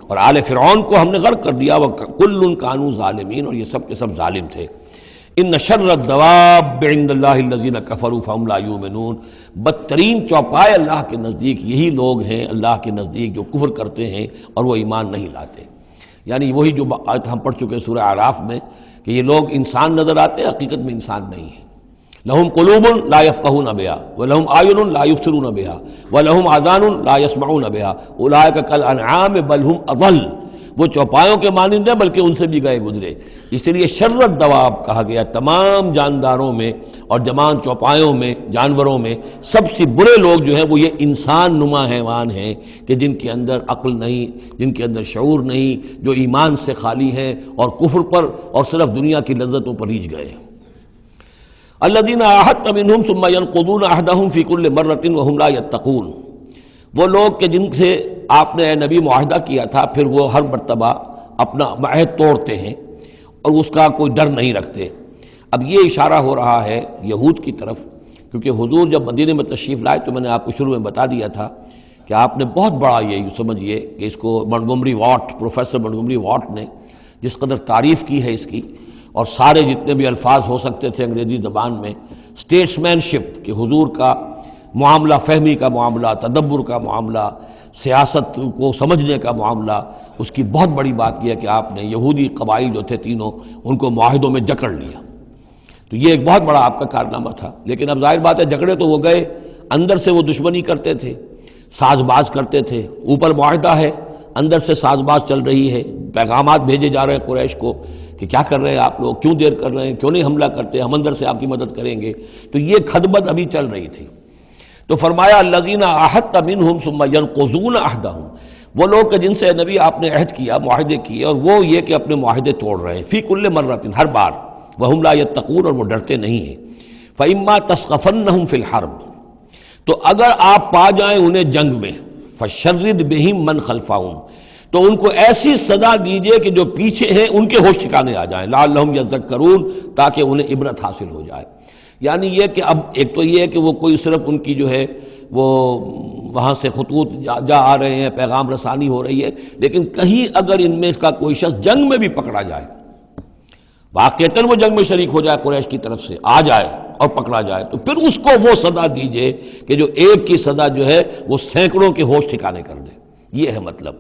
اور آل فرعون کو ہم نے غرق کر دیا. وکل کانوا ظالمین، اور یہ سب کے سب ظالم تھے. ان شر الدواب عند اللہ الذین کفروا فهم لا یؤمنون، بدترین چوپائے اللہ کے نزدیک یہی لوگ ہیں اللہ کے نزدیک جو کفر کرتے ہیں اور وہ ایمان نہیں لاتے. یعنی وہی جو آیت ہم پڑھ چکے سورہ اعراف میں کہ یہ لوگ انسان نظر آتے ہیں، حقیقت میں انسان نہیں ہیں. لہم قلوب لا یفقہون بہا ولہم اعین لا یبصرون بہا ولہم آذان لا یسمعون بہا اولئک کالانعام بل ہم اضل. وہ چوپایوں کے مانند ہیں بلکہ ان سے بھی گئے گزرے. اس لیے شر الدواب کہا گیا. تمام جانداروں میں اور جمان چوپایوں میں، جانوروں میں سب سے برے لوگ جو ہیں وہ یہ انسان نما حیوان ہیں کہ جن کے اندر عقل نہیں، جن کے اندر شعور نہیں، جو ایمان سے خالی ہیں اور کفر پر اور صرف دنیا کی لذتوں پر ریجھ گئے. الذین عاہدت منہم ثم ینقضون عہدہم فی کل مرۃ وہم لا یتقون. وہ لوگ کہ جن سے آپ نے اے نبی معاہدہ کیا تھا پھر وہ ہر مرتبہ اپنا عہد توڑتے ہیں اور اس کا کوئی ڈر نہیں رکھتے. اب یہ اشارہ ہو رہا ہے یہود کی طرف، کیونکہ حضور جب مدینے میں تشریف لائے تو میں نے آپ کو شروع میں بتا دیا تھا کہ آپ نے بہت بڑا یہ سمجھیے کہ اس کو Montgomery what, professor Montgomery what نے جس قدر تعریف کی ہے اس کی، اور سارے جتنے بھی الفاظ ہو سکتے تھے انگریزی زبان میں، اسٹیٹسمین شپ کہ حضور کا معاملہ، فہمی کا معاملہ، تدبر کا معاملہ، سیاست کو سمجھنے کا معاملہ، اس کی بہت بڑی بات یہ ہے کہ آپ نے یہودی قبائل جو تھے تینوں ان کو معاہدوں میں جکڑ لیا. تو یہ ایک بہت بڑا آپ کا کارنامہ تھا. لیکن اب ظاہر بات ہے جکڑے تو وہ گئے، اندر سے وہ دشمنی کرتے تھے، ساز باز کرتے تھے. اوپر معاہدہ ہے، اندر سے ساز باز چل رہی ہے، پیغامات بھیجے جا رہے ہیں قریش کو کہ کیا کر رہے ہیں آپ لوگ، کیوں دیر کر رہے ہیں، کیوں نہیں حملہ کرتے، ہم اندر سے آپ کی مدد کریں گے. تو یہ خدمت ابھی چل رہی تھی. تو فرمایا الذین عاہدت منہم ثم ینقضون عہدہم، وہ لوگ کہ جن سے نبی آپ نے عہد کیا، معاہدے کیے، اور وہ یہ کہ اپنے معاہدے توڑ رہے ہیں. فی کل مرۃ، ہر بار. وہم لا یتقون، اور وہ ڈرتے نہیں ہیں. فإما تثقفنہم فی الحرب، تو اگر آپ پا جائیں انہیں جنگ میں، فشرد بہم من خلفہم، تو ان کو ایسی سزا دیجئے کہ جو پیچھے ہیں ان کے ہوش ٹھکانے آ جائیں. لعلہم یذکرون، تاکہ انہیں عبرت حاصل ہو جائے. یعنی یہ کہ اب ایک تو یہ ہے کہ وہ کوئی صرف ان کی جو ہے وہ وہاں سے خطوط جا آ رہے ہیں، پیغام رسانی ہو رہی ہے، لیکن کہیں اگر ان میں کا کوئی شخص جنگ میں بھی پکڑا جائے، واقعتاً وہ جنگ میں شریک ہو جائے، قریش کی طرف سے آ جائے اور پکڑا جائے، تو پھر اس کو وہ سزا دیجئے کہ جو ایک کی سزا جو ہے وہ سینکڑوں کے ہوش ٹھکانے کر دے. یہ ہے مطلب.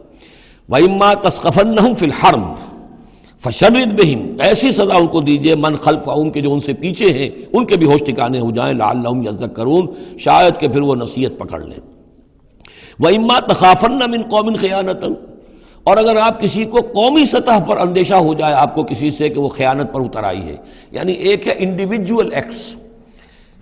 وَإِمَّا تَثْقَفَنَّهُمْ فِي الْحَرْبِ فَشَرِّدْ بِهِمْ، ایسی سزا ان کو دیجئے من خلفہم کے جو ان سے پیچھے ہیں ان کے بھی ہوش ٹھکانے ہو جائیں. لعلہم یذکرون، شاید کہ پھر وہ نصیحت پکڑ لیں. وَإِمَّا تَخَافَنَّ مِنْ قَوْمٍ خِيَانَةً، اور اگر آپ کسی کو قومی سطح پر اندیشہ ہو جائے آپ کو کسی سے کہ وہ خیانت پر اتر آئی ہے، یعنی ایک ہے انڈیویجول ایکٹس.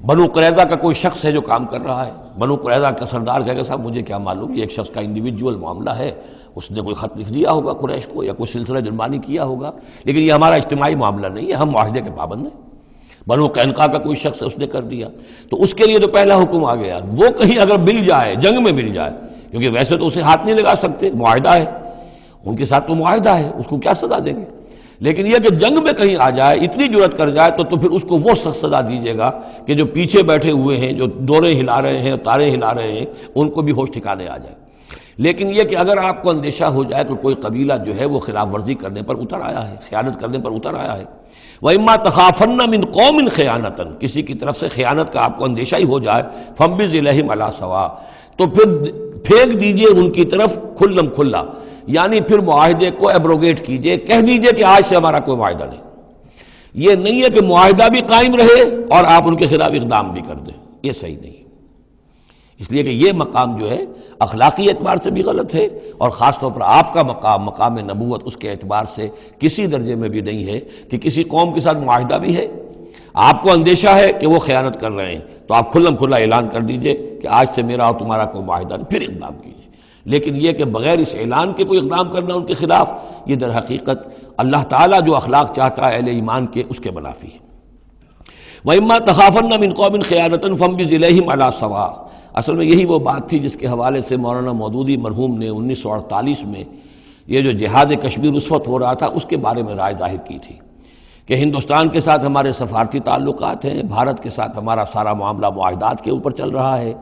بنو قریظہ کا کوئی شخص ہے جو کام کر رہا ہے، بنو قریظہ کا سردار کہے گا صاحب مجھے کیا معلوم، یہ ایک شخص کا انڈیویجول معاملہ ہے، اس نے کوئی خط لکھ دیا ہوگا قریش کو یا کوئی سلسلہ جرمانی کیا ہوگا، لیکن یہ ہمارا اجتماعی معاملہ نہیں ہے، ہم معاہدے کے پابند ہیں. بنو قینقاع کا کوئی شخص ہے اس نے کر دیا، تو اس کے لیے تو پہلا حکم آ گیا. وہ کہیں اگر مل جائے، جنگ میں مل جائے، کیونکہ ویسے تو اسے ہاتھ نہیں لگا سکتے، معاہدہ ہے ان کے ساتھ، تو معاہدہ ہے، اس کو کیا سزا دیں گے. لیکن یہ کہ جنگ میں کہیں آ جائے، اتنی جرأت کر جائے، تو پھر اس کو وہ سخت سزا دیجیے گا کہ جو پیچھے بیٹھے ہوئے ہیں، جو دورے ہلا رہے ہیں، تارے ہلا رہے ہیں، ان کو بھی ہوش ٹھکانے آ جائے. لیکن یہ کہ اگر آپ کو اندیشہ ہو جائے کہ کوئی قبیلہ جو ہے وہ خلاف ورزی کرنے پر اتر آیا ہے، خیانت کرنے پر اتر آیا ہے. وَإِمَّا تَخَافَنَّ مِنْ قَوْمٍ خِيَانَةً، کسی کی طرف سے خیانت کا آپ کو اندیشہ ہی ہو جائے، فَانبِذْ إِلَيْهِمْ عَلَىٰ سَوَاءٍ، تو پھر پھینک دیجئے ان کی طرف کھلم کھلا، یعنی پھر معاہدے کو ایبروگیٹ کیجئے، کہہ دیجئے کہ آج سے ہمارا کوئی معاہدہ نہیں. یہ نہیں ہے کہ معاہدہ بھی قائم رہے اور آپ ان کے خلاف اقدام بھی کر دیں، یہ صحیح نہیں. اس لیے کہ یہ مقام جو ہے اخلاقی اعتبار سے بھی غلط ہے، اور خاص طور پر آپ کا مقام، مقام نبوت، اس کے اعتبار سے کسی درجے میں بھی نہیں ہے کہ کسی قوم کے ساتھ معاہدہ بھی ہے، آپ کو اندیشہ ہے کہ وہ خیانت کر رہے ہیں، تو آپ کھلم کھلا اعلان کر دیجئے کہ آج سے میرا اور تمہارا کوئی معاہدہ نہیں، پھر اقدام کیجئے. لیکن یہ کہ بغیر اس اعلان کے کوئی اقدام کرنا ان کے خلاف، یہ در حقیقت اللہ تعالیٰ جو اخلاق چاہتا ہے اہل ایمان کے، اس کے منافی ہے. وَإِمَّا تَخَافَنَّ مِنْ قَوْمٍ خِيَانَةً فَانبِذْ إِلَيْهِمْ عَلَىٰ سَوَاءٍ. اصل میں یہی وہ بات تھی جس کے حوالے سے مولانا مودودی مرحوم نے 1948 میں یہ جو جہاد کشمیر اس وقت ہو رہا تھا اس کے بارے میں رائے ظاہر کی تھی کہ ہندوستان کے ساتھ ہمارے سفارتی تعلقات ہیں، بھارت کے ساتھ ہمارا سارا معاملہ معاہدات کے اوپر چل رہا ہے،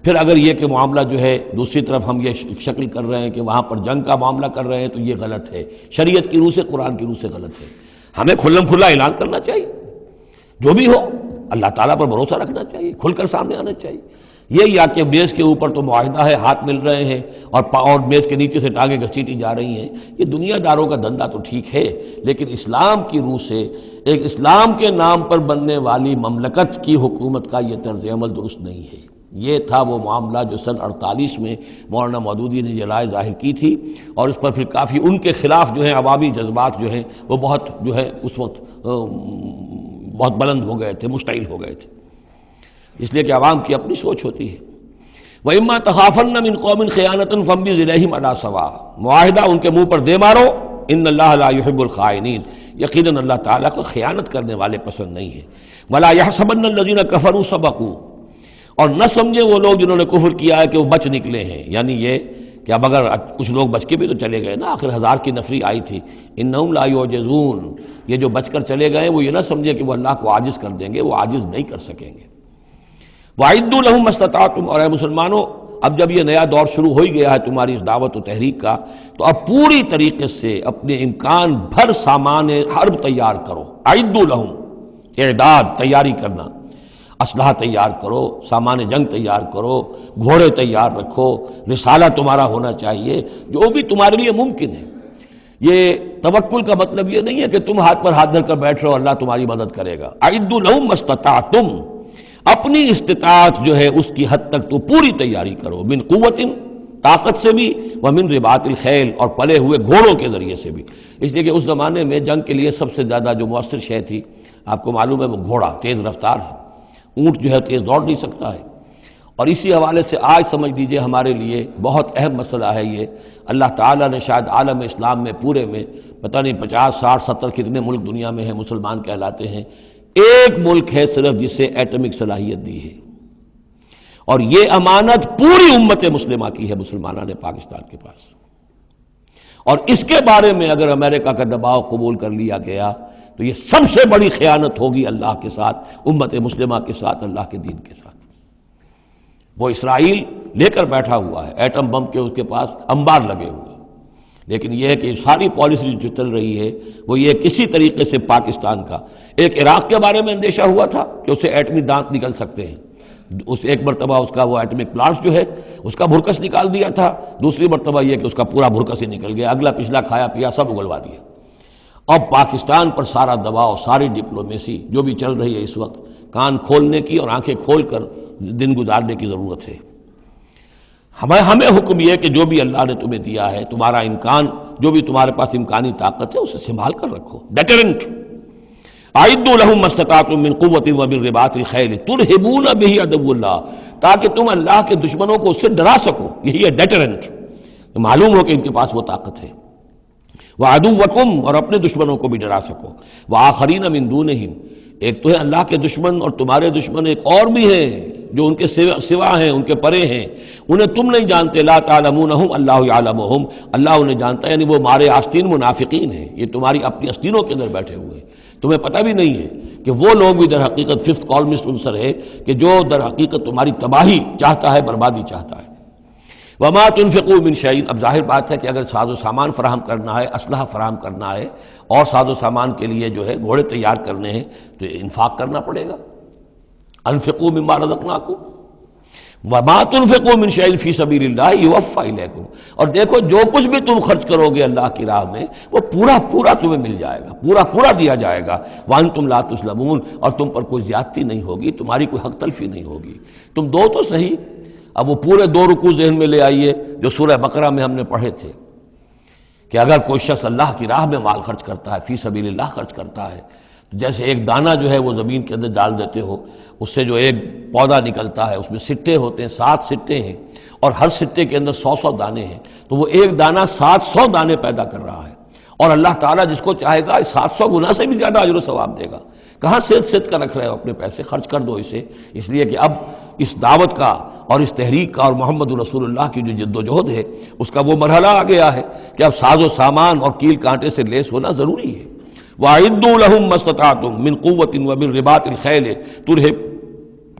پھر اگر یہ کہ معاملہ جو ہے دوسری طرف ہم یہ شکل کر رہے ہیں کہ وہاں پر جنگ کا معاملہ کر رہے ہیں تو یہ غلط ہے، شریعت کی روح سے، قرآن کی روح سے غلط ہے۔ ہمیں کھلم کھلا اعلان کرنا چاہیے، جو بھی ہو اللہ تعالیٰ پر بھروسہ رکھنا چاہیے، کھل کر سامنے آنا چاہیے۔ یہ یا کہ میز کے اوپر تو معاہدہ ہے، ہاتھ مل رہے ہیں اور میز کے نیچے سے ٹانگیں گھسیٹی جا رہی ہیں، یہ دنیا داروں کا دھندا تو ٹھیک ہے، لیکن اسلام کی روح سے ایک اسلام کے نام پر بننے والی مملکت کی حکومت کا یہ طرز عمل درست نہیں ہے۔ یہ تھا وہ معاملہ جو سن 48 میں مولانا مودودی نے یہ رائے ظاہر کی تھی، اور اس پر پھر کافی ان کے خلاف جو ہیں عوامی جذبات جو ہیں وہ بہت جو ہے اس وقت بہت بلند ہو گئے تھے، مشتعل ہو گئے تھے، اس لیے کہ عوام کی اپنی سوچ ہوتی ہے۔ وَإِمَّا تَخَافَنَّ مِنْ قَوْمٍ خِيَانَةً فَانبِذْ إِلَيْهِمْ عَلَىٰ سَوَاءٍ، معاہدہ ان کے منہ پر دے مارو، ان اللہ لا يحب الخائنین، یقیناً اللہ تعالیٰ کو خیانت کرنے والے پسند نہیں ہے۔ وَلَا يَحْسَبَنَّ الَّذِينَ كَفَرُوا سَبَقُوا، اور نہ سمجھے وہ لوگ جنہوں نے کفر کیا ہے کہ وہ بچ نکلے ہیں، یعنی یہ کہ اب اگر کچھ لوگ بچ کے بھی تو چلے گئے نا، آخر 1000 کی نفری آئی تھی، انہم لا یعجزون، یہ جو بچ کر چلے گئے وہ یہ نہ سمجھے کہ وہ اللہ کو عاجز کر دیں گے، وہ عاجز نہیں کر سکیں گے۔ وَأَعِدُّوا لَهُم مَّا اسْتَطَعْتُمْ، اور اے مسلمانوں اب جب یہ نیا دور شروع ہو ہی گیا ہے تمہاری اس دعوت و تحریک کا، تو اب پوری طریقے سے اپنے امکان بھر سامان حرب تیار کرو۔ اعدوا لہم، اعداد، تیاری کرنا، اسلحہ تیار کرو، سامان جنگ تیار کرو، گھوڑے تیار رکھو، رسالہ تمہارا ہونا چاہیے، جو بھی تمہارے لیے ممکن ہے۔ یہ توکل کا مطلب یہ نہیں ہے کہ تم ہاتھ پر ہاتھ دھر کر بیٹھ رہو اللہ تمہاری مدد کرے گا۔ اعدوا لہم ما استطعتم، اپنی استطاعت جو ہے اس کی حد تک تو پوری تیاری کرو، من قوت، طاقت سے بھی، ومن رباط الخیل، اور پلے ہوئے گھوڑوں کے ذریعے سے بھی، اس لیے کہ اس زمانے میں جنگ کے لیے سب سے زیادہ جو مؤثر شے تھی آپ کو معلوم ہے وہ گھوڑا، تیز رفتار ہے، اونٹ جو ہے تیز دوڑ نہیں سکتا ہے۔ اور اسی حوالے سے آج سمجھ لیجئے ہمارے لیے بہت اہم مسئلہ ہے یہ، اللہ تعالیٰ نے شاید عالم اسلام میں پورے میں پتہ نہیں 50 60 70 کتنے ملک دنیا میں ہیں مسلمان کہلاتے ہیں، ایک ملک ہے صرف جسے ایٹمک صلاحیت دی ہے، اور یہ امانت پوری امت مسلمہ کی ہے، مسلمانان پاکستان کے پاس، اور اس کے بارے میں اگر امریکہ کا دباؤ قبول کر لیا گیا تو یہ سب سے بڑی خیانت ہوگی اللہ کے ساتھ، امت مسلمہ کے ساتھ، اللہ کے دین کے ساتھ۔ وہ اسرائیل لے کر بیٹھا ہوا ہے ایٹم بم کے، اس کے پاس انبار لگے ہوئے، لیکن یہ ہے کہ ساری پالیسی جو چل رہی ہے وہ یہ کسی طریقے سے پاکستان کا، ایک عراق کے بارے میں اندیشہ ہوا تھا کہ اسے ایٹمی دانت نکل سکتے ہیں، اس ایک مرتبہ اس کا وہ ایٹمک پلانٹ جو ہے اس کا بھرکس نکال دیا تھا، دوسری مرتبہ یہ کہ اس کا پورا بھرکس ہی نکل گیا، اگلا پچھلا کھایا پیا سب اگلوا دیا۔ اب پاکستان پر سارا دباؤ، ساری ڈپلومیسی جو بھی چل رہی ہے اس وقت، کان کھولنے کی اور آنکھیں کھول کر دن گزارنے کی ضرورت ہے۔ ہمیں حکم یہ ہے کہ جو بھی اللہ نے تمہیں دیا ہے، تمہارا امکان، جو بھی تمہارے پاس امکانی طاقت ہے اسے سنبھال کر رکھو، ڈیٹرنٹ۔ اعدوا لہم ما استطعتم من قوت ومن رباط الخیل ترہبون بہ عدو اللہ، تاکہ تم اللہ کے دشمنوں کو اس سے ڈرا سکو، یہی ہے ڈیٹرنٹ، معلوم ہو کہ ان کے پاس وہ طاقت ہے۔ وعدوکم، اور اپنے دشمنوں کو بھی ڈرا سکو، وآخرین من دونہم، ایک تو ہے اللہ کے دشمن اور تمہارے دشمن ایک اور بھی ہیں جو ان کے سوا ہیں، ان کے پرے ہیں، انہیں تم نہیں جانتے، لا تعلمونہم اللہ یعلمہم، اللہ انہیں جانتا ہے، یعنی وہ مارے آستین منافقین ہیں، یہ تمہاری اپنی آستینوں کے اندر بیٹھے ہوئے ہیں، تمہیں پتہ بھی نہیں ہے کہ وہ لوگ بھی در حقیقت ففتھ کالمسٹ عنصر ہے کہ جو در حقیقت تمہاری تباہی چاہتا ہے، بربادی چاہتا ہے۔ وما تنفقوا من شیء، اب ظاہر بات ہے کہ اگر ساز و سامان فراہم کرنا ہے، اسلحہ فراہم کرنا ہے، اور ساز و سامان کے لیے جو ہے گھوڑے تیار کرنے ہیں تو انفاق کرنا پڑے گا۔ انفقوا مما رزقناکم وما تنفقوا من شیء فی سبیل اللہ یوفی الیکم، اور دیکھو جو کچھ بھی تم خرچ کرو گے اللہ کی راہ میں وہ پورا پورا تمہیں مل جائے گا، پورا پورا دیا جائے گا۔ وانتم لا تظلمون، اور تم پر کوئی زیادتی نہیں ہوگی، تمہاری کوئی حق تلفی نہیں ہوگی۔ تم دو تو صحیح، اب وہ پورے 2 رکوع ذہن میں لے آئیے جو سورہ بقرہ میں ہم نے پڑھے تھے کہ اگر کوئی شخص اللہ کی راہ میں مال خرچ کرتا ہے، فی سبیل اللہ خرچ کرتا ہے، تو جیسے ایک دانہ جو ہے وہ زمین کے اندر ڈال دیتے ہو، اس سے جو ایک پودا نکلتا ہے اس میں سٹے ہوتے ہیں، 7 سٹے ہیں، اور ہر سٹے کے اندر 100 دانے ہیں، تو وہ ایک دانہ 700 دانے پیدا کر رہا ہے، اور اللہ تعالیٰ جس کو چاہے گا 700 گنا سے بھی زیادہ اجر و ثواب دے گا۔ کہاں سید کا رکھ رہے ہو اپنے پیسے، خرچ کر دو اسے، اس لیے کہ اب اس دعوت کا اور اس تحریک کا اور محمد رسول اللہ کی جو جد و جہد ہے اس کا وہ مرحلہ آ گیا ہے کہ اب ساز و سامان اور کیل کانٹے سے لیس ہونا ضروری ہے۔ وَأَعِدُّوا لَهُم مَّا اسْتَطَعْتُم مِّن قُوَّةٍ وَمِن رِّبَاطِ الْخَيْلِ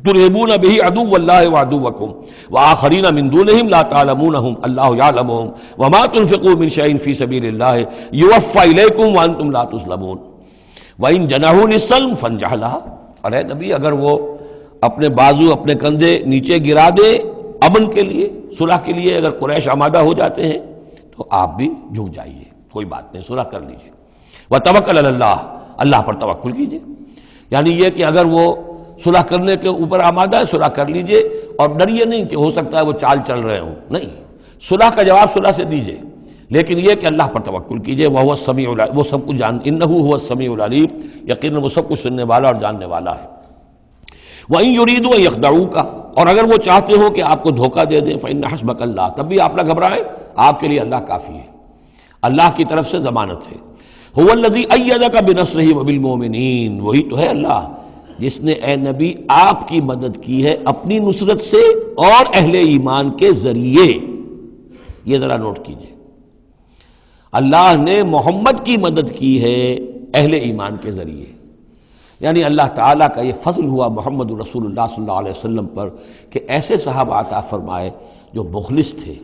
ترهبون به عدو اللہ وعدوکم وآخرین من دونہم لا تعلمونہم اللہ یعلمہم وما تنفقوا من شیء فی سبیل اللہ یوفی الیکم وانتم لا تظلمون وَإِن جَنَحُوا لِلسَّلْمِ فَانْجَحْ لَهَا، اور اے نبی اگر وہ اپنے بازو اپنے کندھے نیچے گرا دے امن کے لیے، صلح کے لیے، اگر قریش آمادہ ہو جاتے ہیں تو آپ بھی جھک جائیے، کوئی بات نہیں، صلح کر لیجیے۔ وَتَوَكَّلْ عَلَى اللَّهِ، اللہ پر توکل کیجیے، یعنی یہ کہ اگر وہ صلح کرنے کے اوپر آمادہ ہے صلح کر لیجیے، اور ڈریے نہیں کہ ہو سکتا ہے وہ چال چل رہے ہوں، نہیں، صلح کا جواب صلح سے دیجیے، لیکن یہ کہ اللہ پر توکل کیجیے۔ وَهُوَ السَّمِيعُ العليم، وہ سب کچھ إِنَّهُ هُوَ السَّمِيعُ العليم، یقیناً وہ سب کچھ سننے والا اور جاننے والا ہے۔ وَإِن يُرِيدُوا أَن يَخْدَعُوكَ، اور اگر وہ چاہتے ہو کہ آپ کو دھوکہ دے دیں، فَإِنَّ حَسْبَكَ اللَّهُ، تب بھی آپ نہ گھبرائیں، آپ کے لیے اللہ کافی ہے، اللہ کی طرف سے ضمانت ہے۔ هُوَ الَّذِي أَيَّدَكَ بِنَصْرِهِ وَبِالْمُؤْمِنِينَ، وہی تو ہے اللہ جس نے اے نبی آپ کی مدد کی ہے اپنی نصرت سے اور اہل ایمان کے ذریعے۔ یہ ذرا نوٹ کیجئے، اللہ نے محمد کی مدد کی ہے اہل ایمان کے ذریعے، یعنی اللہ تعالیٰ کا یہ فضل ہوا محمد رسول اللہ صلی اللہ علیہ وسلم پر کہ ایسے صحابہ عطا فرمائے جو مخلص تھے،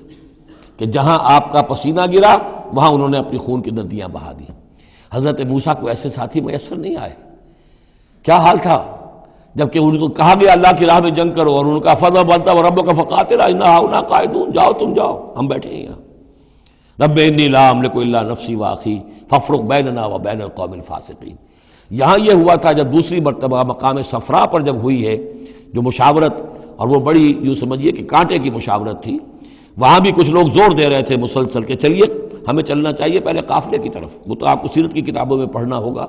کہ جہاں آپ کا پسینہ گرا وہاں انہوں نے اپنی خون کی ندیاں بہا دی۔ حضرت موسیٰ کو ایسے ساتھی میسر نہیں آئے، کیا حال تھا جبکہ ان کو کہا گیا اللہ کی راہ میں جنگ کرو، اور ان کا فضل بنتا و رب کا فقاتل انا ہاؤنا قاعدون، جاؤ تم جاؤ، ہم بیٹھے ہیں یہاں۔ رب انی لا املک الا نفسی واخی فافرق بیننا و بین القوم الفاسقین۔ یہاں یہ ہوا تھا جب دوسری مرتبہ مقام صفرا پر جب ہوئی ہے جو مشاورت، اور وہ بڑی یوں سمجھیے کہ کانٹے کی مشاورت تھی، وہاں بھی کچھ لوگ زور دے رہے تھے مسلسل کہ چلیے ہمیں چلنا چاہیے پہلے قافلے کی طرف، وہ تو آپ کو سیرت کی کتابوں میں پڑھنا ہوگا،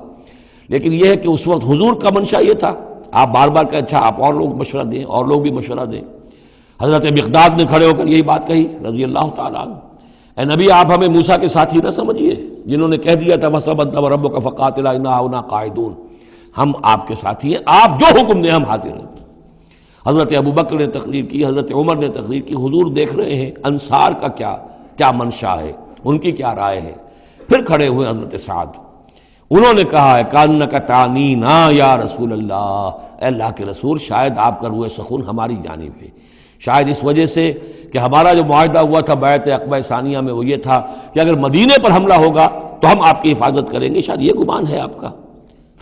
لیکن یہ ہے کہ اس وقت حضور کا منشا یہ تھا، آپ بار بار کہ اچھا آپ اور لوگ مشورہ دیں، اور لوگ بھی مشورہ دیں۔ حضرت مقداد نے کھڑے ہو کر یہی بات کہی رضی اللہ تعالیٰ عنہ، اے نبی آپ ہمیں موسیٰ کے ساتھی نہ سمجھیے جنہوں نے کہہ دیا تھا وَسَبَنْتَ وَرَبُّكَ فَقَاتِلَا إِنَّا هُنَا قَاعِدُونَ، ہم آپ کے ساتھی ہیں، آپ جو حکم دیں ہم حاضر ہیں۔ حضرت ابوبکر نے تقریر کی، حضرت عمر نے تقریر کی، حضور دیکھ رہے ہیں انصار کا کیا منشا ہے، ان کی کیا رائے ہے۔ پھر کھڑے ہوئے حضرت سعد، انہوں نے کہا ہے کانک تعنینا یا رسول اللہ، اے اللہ کے رسول شاید آپ کا روح سخن ہماری جانب ہے، شاید اس وجہ سے کہ ہمارا جو معاہدہ ہوا تھا بیعت عقبہ ثانیہ میں وہ یہ تھا کہ اگر مدینے پر حملہ ہوگا تو ہم آپ کی حفاظت کریں گے، شاید یہ گمان ہے آپ کا۔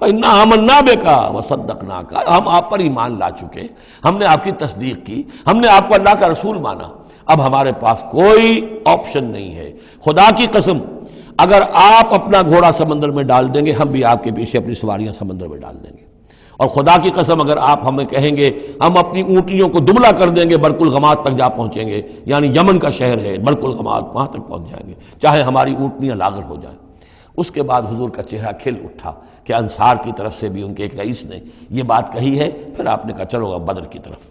فَإِنَّا آمَنَّا بِكَ وَصَدَّقْنَاكَ، ہم آپ پر ایمان لا چکے، ہم نے آپ کی تصدیق کی، ہم نے آپ کو اللہ کا رسول مانا، اب ہمارے پاس کوئی آپشن نہیں ہے۔ خدا کی قسم اگر آپ اپنا گھوڑا سمندر میں ڈال دیں گے ہم بھی آپ کے پیچھے اپنی سواریاں سمندر میں ڈال دیں گے، اور خدا کی قسم اگر آپ ہمیں کہیں گے ہم اپنی اونٹیوں کو دبلا کر دیں گے برق الغماد تک جا پہنچیں گے، یعنی یمن کا شہر ہے برق الغماد، وہاں تک پہنچ جائیں گے چاہے ہماری اونٹنیاں لاغر ہو جائیں۔ اس کے بعد حضور کا چہرہ کھل اٹھا کہ انصار کی طرف سے بھی ان کے ایک رئیس نے یہ بات کہی ہے، پھر آپ نے کہا چلو اب بدر کی طرف۔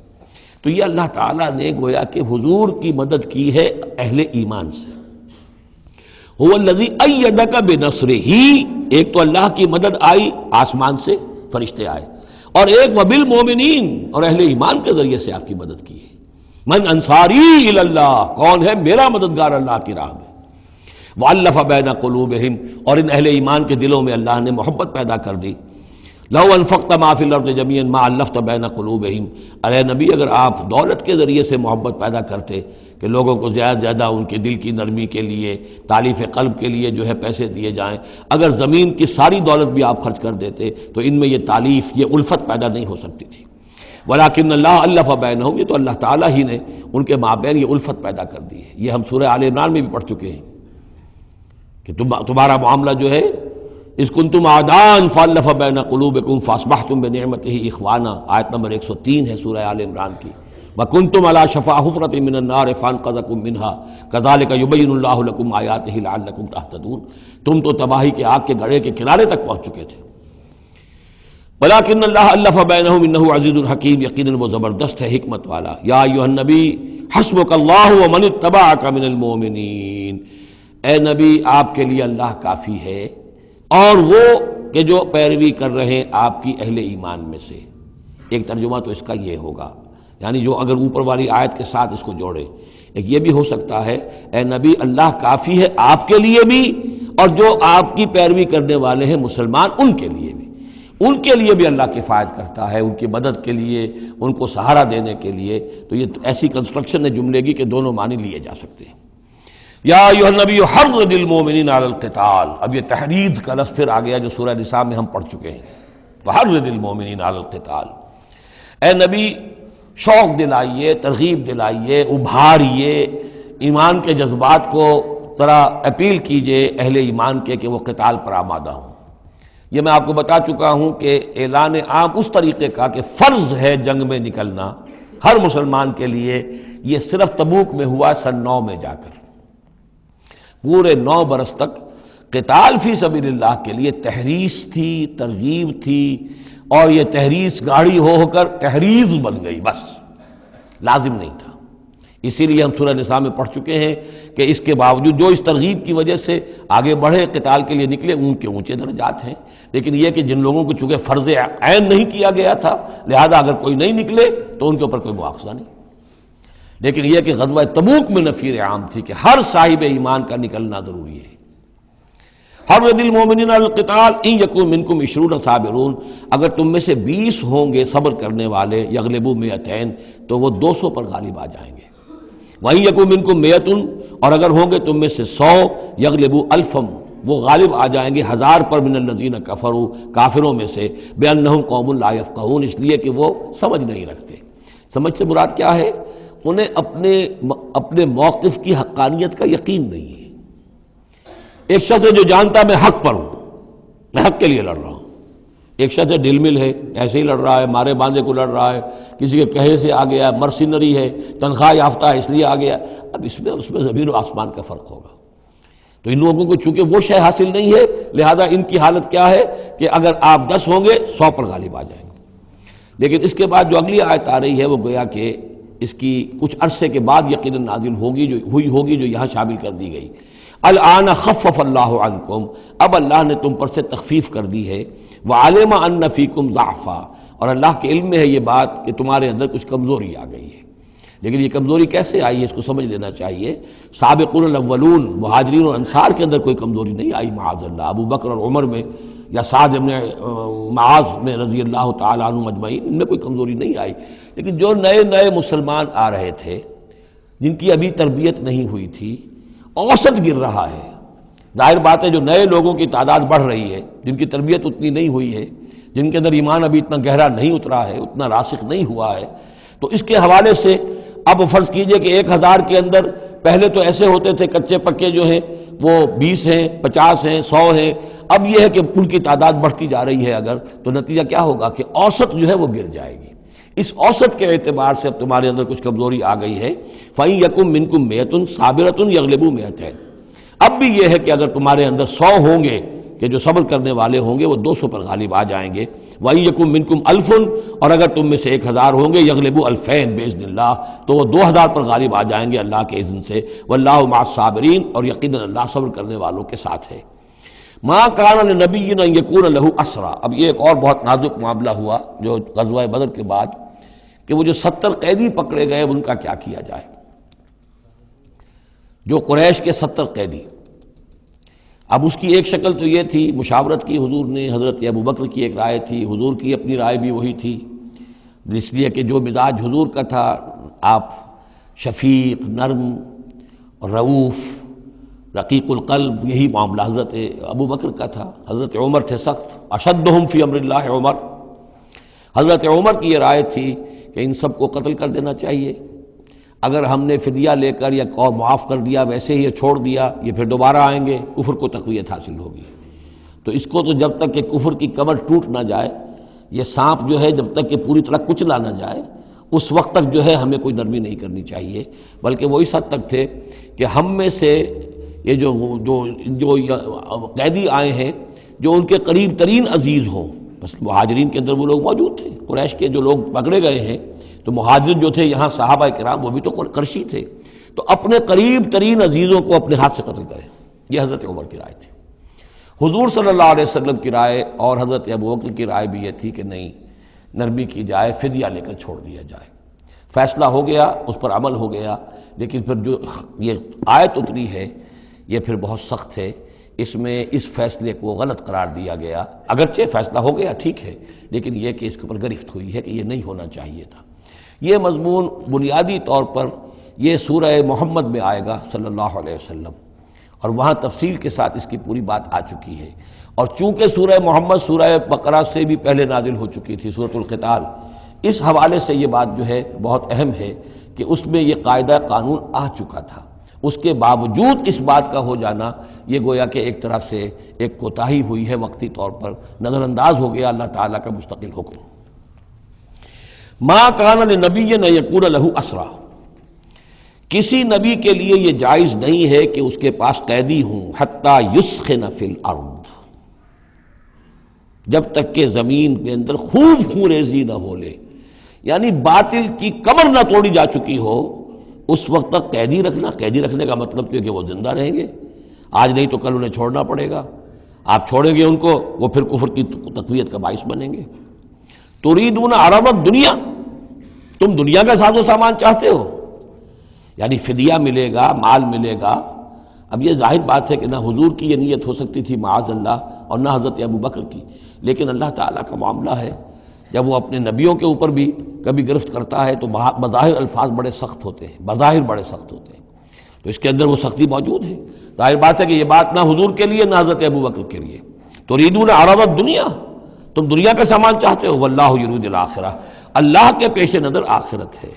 تو یہ اللہ تعالیٰ نے گویا کہ حضور کی مدد کی ہے اہل ایمان سے۔ هو الذی ایدک بنصرہ، ایک تو اللہ کی مدد آئی آسمان سے، فرشتے آئے، اور ایک وبالمؤمنین، اور اہل ایمان کے ذریعے سے آپ کی مدد کی ہے۔ من انصاری الی اللہ، کون ہے میرا مددگار اللہ کی راہ میں۔ وَأَلَّفَ بَيْنَ قُلُوبِهِمْ، اور ان اہل ایمان کے دلوں میں اللہ نے محبت پیدا کر دی۔ لَوْ أَنفَقْتَ مَا فِي الْأَرْضِ جَمِيعًا مَا أَلَّفْتَ بَيْنَ قُلُوبِهِمْ، ارے نبی اگر آپ دولت کے ذریعے سے محبت پیدا کرتے کہ لوگوں کو زیادہ زیادہ ان کے دل کی نرمی کے لیے، تالیف قلب کے لیے جو ہے پیسے دیے جائیں، اگر زمین کی ساری دولت بھی آپ خرچ کر دیتے تو ان میں یہ تالیف، یہ الفت پیدا نہیں ہو سکتی تھی۔ ولیکن اللہ الف بینہم، یہ تو اللہ تعالیٰ ہی نے ان کے مابین یہ الفت پیدا کر دی ہے۔ یہ ہم سورہ آل عمران میں بھی پڑھ چکے ہیں کہ تمہارا معاملہ جو ہے اذ کنتم اعداء فالف بین قلوبکم فاصبحتم بنعمتہ اخوانا، آیت نمبر 103 ہے سورہ آل عمران کی۔ وکنتم علی شفا حفرۃ من النار فانقذکم منہا کذالک یبین اللہ لکم آیاتہ لعلکم تہتدون، تم تو تباہی کے آگ کے گڑھے کے کنارے تک پہنچ چکے تھے۔ ولیکن اللہ الف بینہم انہ عزیز الحکیم، یقیناً وہ زبردست ہے حکمت والا۔ یا ایھا النبی حسبک اللہ ومن اتبعک من المؤمنین، اے نبی آپ کے لیے اللہ کافی ہے اور وہ کہ جو پیروی کر رہے ہیں آپ کی اہل ایمان میں سے۔ ایک ترجمہ تو اس کا یہ ہوگا، یعنی جو اگر اوپر والی آیت کے ساتھ اس کو جوڑے، ایک یہ بھی ہو سکتا ہے اے نبی اللہ کافی ہے آپ کے لیے بھی، اور جو آپ کی پیروی کرنے والے ہیں مسلمان ان کے لیے بھی۔ ان کے لیے بھی اللہ کفایت کرتا ہے، ان کی مدد کے لیے، ان کو سہارا دینے کے لیے۔ تو یہ ایسی کنسٹرکشن ہے جملے کی کہ دونوں معنی لیے جا سکتے ہیں۔ یا ایھا النبی حرض المؤمنین علی القتال، اب یہ تحریض کا لفظ پھر آ گیا جو سورہ نساء میں ہم پڑھ چکے ہیں، وحرض المؤمنین علی القتال۔ اے نبی شوق دلائیے، ترغیب دلائیے، ابھاریے، ایمان کے جذبات کو ذرا اپیل کیجئے اہل ایمان کے کہ وہ قتال پر آمادہ ہوں۔ یہ میں آپ کو بتا چکا ہوں کہ اعلان عام اس طریقے کا کہ فرض ہے جنگ میں نکلنا ہر مسلمان کے لیے، یہ صرف تبوک میں ہوا سن 9 میں جا کر۔ پورے 9 برس تک قتال فی سبیل اللہ کے لیے تحریض تھی، ترغیب تھی، اور یہ تحریض گاڑی ہو کر تحریض بن گئی، بس لازم نہیں تھا۔ اسی لیے ہم سورہ نساء میں پڑھ چکے ہیں کہ اس کے باوجود جو اس ترغیب کی وجہ سے آگے بڑھے، قتال کے لیے نکلے، ان کے اونچے درجات ہیں، لیکن یہ کہ جن لوگوں کو چونکہ فرض عین نہیں کیا گیا تھا، لہذا اگر کوئی نہیں نکلے تو ان کے اوپر کوئی مواخذہ نہیں۔ لیکن یہ کہ غزوہ تبوک میں نفیر عام تھی کہ ہر صاحب ایمان کا نکلنا ضروری ہے۔ حرض المؤمنین علی القتال ان یکن منکم 20 صابرون، اگر تم میں سے 20 ہوں گے صبر کرنے والے، یغلبوا 200 تو وہ 200 پر غالب آ جائیں گے۔ وَإِن یکن منکم 100، اور اگر ہوں گے تم میں سے 100، یغلبوا 1000، وہ غالب آ جائیں گے 1000 پر، من الذین کفروا، کافروں میں سے، بأنہم قوم لا یفقہون، اس لیے کہ وہ سمجھ نہیں رکھتے۔ سمجھ سے مراد کیا ہے؟ انہیں اپنے موقف کی حقانیت کا یقین نہیں ہے۔ ایک شخص ہے جو جانتا ہے میں حق پر ہوں، میں حق کے لیے لڑ رہا ہوں۔ ایک شخص ہے ڈل مل ہے، ایسے ہی لڑ رہا ہے، مارے باندھے کو لڑ رہا ہے، کسی کے کہے سے آ گیا، مرسینری ہے، تنخواہ یافتہ ہے اس لیے آ گیا۔ اب اس میں اور اس میں زمین و آسمان کا فرق ہوگا۔ تو ان لوگوں کو چونکہ وہ شے حاصل نہیں ہے، لہذا ان کی حالت کیا ہے کہ اگر آپ 10 ہوں گے 100 پر غالب آ جائیں گے۔ لیکن اس کے بعد جو اگلی آیت آ رہی ہے وہ گویا کہ اس کی کچھ عرصے کے بعد یقیناً نازل ہوگی، جو ہوئی جو یہاں شامل کر دی گئی۔ الآن خفف اللہ عنکم، اب اللہ نے تم پر سے تخفیف کر دی ہے، وعلم ان فیکم ضعفا، اور اللہ کے علم میں ہے یہ بات کہ تمہارے اندر کچھ کمزوری آ گئی ہے۔ لیکن یہ کمزوری کیسے آئی ہے اس کو سمجھ لینا چاہیے۔ سابقون الاولون، مہاجرین اور انصار کے اندر کوئی کمزوری نہیں آئی معاذ اللہ، ابو بکر اور عمر میں یا سعد بن معاذ میں رضی اللہ تعالیٰ عنہ اجمعین، ان میں کوئی کمزوری نہیں آئی۔ لیکن جو نئے مسلمان آ رہے تھے، جن کی ابھی تربیت نہیں ہوئی تھی، اوسط گر رہا ہے۔ ظاہر بات ہے جو نئے لوگوں کی تعداد بڑھ رہی ہے، جن کی تربیت اتنی نہیں ہوئی ہے، جن کے اندر ایمان ابھی اتنا گہرا نہیں اترا ہے، اتنا راسخ نہیں ہوا ہے، تو اس کے حوالے سے اب فرض کیجئے کہ 1000 کے اندر پہلے تو ایسے ہوتے تھے کچے پکے جو ہیں وہ 20 ہیں، 50 ہیں، 100 ہیں، اب یہ ہے کہ ان کی تعداد بڑھتی جا رہی ہے اگر، تو نتیجہ کیا ہوگا کہ اوسط جو ہے وہ گر جائے گی۔ اس اوسط کے اعتبار سے اب تمہارے اندر کچھ کمزوری آ گئی ہے۔ فَإِن يَكُن مِّنكُم 100 صَابِرَةٌ يَغْلِبُوا 200، اب بھی یہ ہے کہ اگر تمہارے اندر 100 ہوں گے کہ جو صبر کرنے والے ہوں گے وہ 200 پر غالب آ جائیں گے۔ وَإِن يَكُن مِّنكُمْ 1000، اور اگر تم میں سے 1000 ہوں گے، يَغْلِبُوا 2000 بِإِذْنِ اللَّهِ، تو وہ 2000 پر غالب آ جائیں گے اللہ کے اذن سے۔ وَاللَّهُ مَعَ الصَّابِرِينَ، اور یقیناً اللہ صبر کرنے والوں کے ساتھ ہے۔ مَا كَانَ لِنَبِيٍّ أَن يَكُونَ لَهُ أَسْرَىٰ، اب یہ ایک اور بہت نازک معاملہ ہوا جو غزوہ بدر کے بعد، کہ وہ جو 70 قیدی پکڑے گئے ان کا کیا کیا جائے۔ جو قریش کے 70 قیدی، اب اس کی ایک شکل تو یہ تھی، مشاورت کی حضور نے، حضرت ابو بکر کی ایک رائے تھی، حضور کی اپنی رائے بھی وہی تھی، اس لیے کہ جو مزاج حضور کا تھا، آپ شفیق، نرم، رعوف، رقیق القلب، یہی معاملہ حضرت ابو بکر کا تھا۔ حضرت عمر تھے سخت، اشدہم فی امر اللہ عمر، حضرت عمر کی یہ رائے تھی کہ ان سب کو قتل کر دینا چاہیے، اگر ہم نے فدیہ لے کر یا معاف کر دیا، ویسے ہی یہ چھوڑ دیا، یہ پھر دوبارہ آئیں گے، کفر کو تقویت حاصل ہوگی۔ تو اس کو تو جب تک کہ کفر کی کمر ٹوٹ نہ جائے، یہ سانپ جو ہے جب تک کہ پوری طرح کچلا نہ جائے، اس وقت تک جو ہے ہمیں کوئی نرمی نہیں کرنی چاہیے، بلکہ وہ اس حد تک تھے کہ ہم میں سے یہ جو قیدی آئے ہیں جو ان کے قریب ترین عزیز ہوں، بس مہاجرین کے اندر وہ لوگ موجود تھے، قریش کے جو لوگ پکڑے گئے ہیں، تو مہاجر جو تھے یہاں صحابہ کرام وہ بھی تو قرشی تھے، تو اپنے قریب ترین عزیزوں کو اپنے ہاتھ سے قتل کریں، یہ حضرت عمر کی رائے تھی۔ حضور صلی اللہ علیہ وسلم کی رائے اور حضرت ابو بکر کی رائے بھی یہ تھی کہ نہیں، نرمی کی جائے، فدیہ لے کر چھوڑ دیا جائے۔ فیصلہ ہو گیا، اس پر عمل ہو گیا، لیکن پھر جو یہ آیت اتری ہے یہ پھر بہت سخت ہے اس میں اس فیصلے کو غلط قرار دیا گیا، اگرچہ فیصلہ ہو گیا ٹھیک ہے، لیکن یہ کہ اس کے اوپر گرفت ہوئی ہے کہ یہ نہیں ہونا چاہیے تھا۔ یہ مضمون بنیادی طور پر یہ سورہ محمد میں آئے گا صلی اللہ علیہ وسلم، اور وہاں تفصیل کے ساتھ اس کی پوری بات آ چکی ہے، اور چونکہ سورہ محمد سورہ بقرہ سے بھی پہلے نازل ہو چکی تھی، سورۃ القتال، اس حوالے سے یہ بات جو ہے بہت اہم ہے کہ اس میں یہ قاعدہ قانون آ چکا تھا، اس کے باوجود اس بات کا ہو جانا یہ گویا کہ ایک طرح سے ایک کوتاہی ہوئی ہے، وقتی طور پر نظر انداز ہو گیا اللہ تعالیٰ کا مستقل حکم۔ ما کان لنبی ان یکون لہ اسرا، کسی نبی کے لیے یہ جائز نہیں ہے کہ اس کے پاس قیدی ہوں، حتی یسخن فی الارض، جب تک کہ زمین کے اندر خوب خونریزی نہ ہو لے، یعنی باطل کی کمر نہ توڑی جا چکی ہو، اس وقت تک قیدی رکھنا۔ قیدی رکھنے کا مطلب تو ہے کہ وہ زندہ رہیں گے، آج نہیں تو کل انہیں چھوڑنا پڑے گا، آپ چھوڑیں گے ان کو، وہ پھر کفر کی تقویت کا باعث بنیں گے۔ تريدون عرض الدنیا، تم دنیا کا ساز و سامان چاہتے ہو، یعنی فدیہ ملے گا، مال ملے گا۔ اب یہ ظاہر بات ہے کہ نہ حضور کی یہ نیت ہو سکتی تھی معاذ اللہ، اور نہ حضرت ابو بکر کی، لیکن اللہ تعالیٰ کا معاملہ ہے، جب وہ اپنے نبیوں کے اوپر بھی کبھی گرفت کرتا ہے تو بظاہر الفاظ بڑے سخت ہوتے ہیں، بظاہر بڑے سخت ہوتے ہیں، تو اس کے اندر وہ سختی موجود ہے۔ ظاہر بات ہے کہ یہ بات نہ حضور کے لیے نہ حضرت ابو بکر کے لیے۔ تريدون عرض الدنیا، تم دنیا کا سامان چاہتے ہو، واللہ یرید الآخرہ، اللہ کے پیش نظر آخرت ہے۔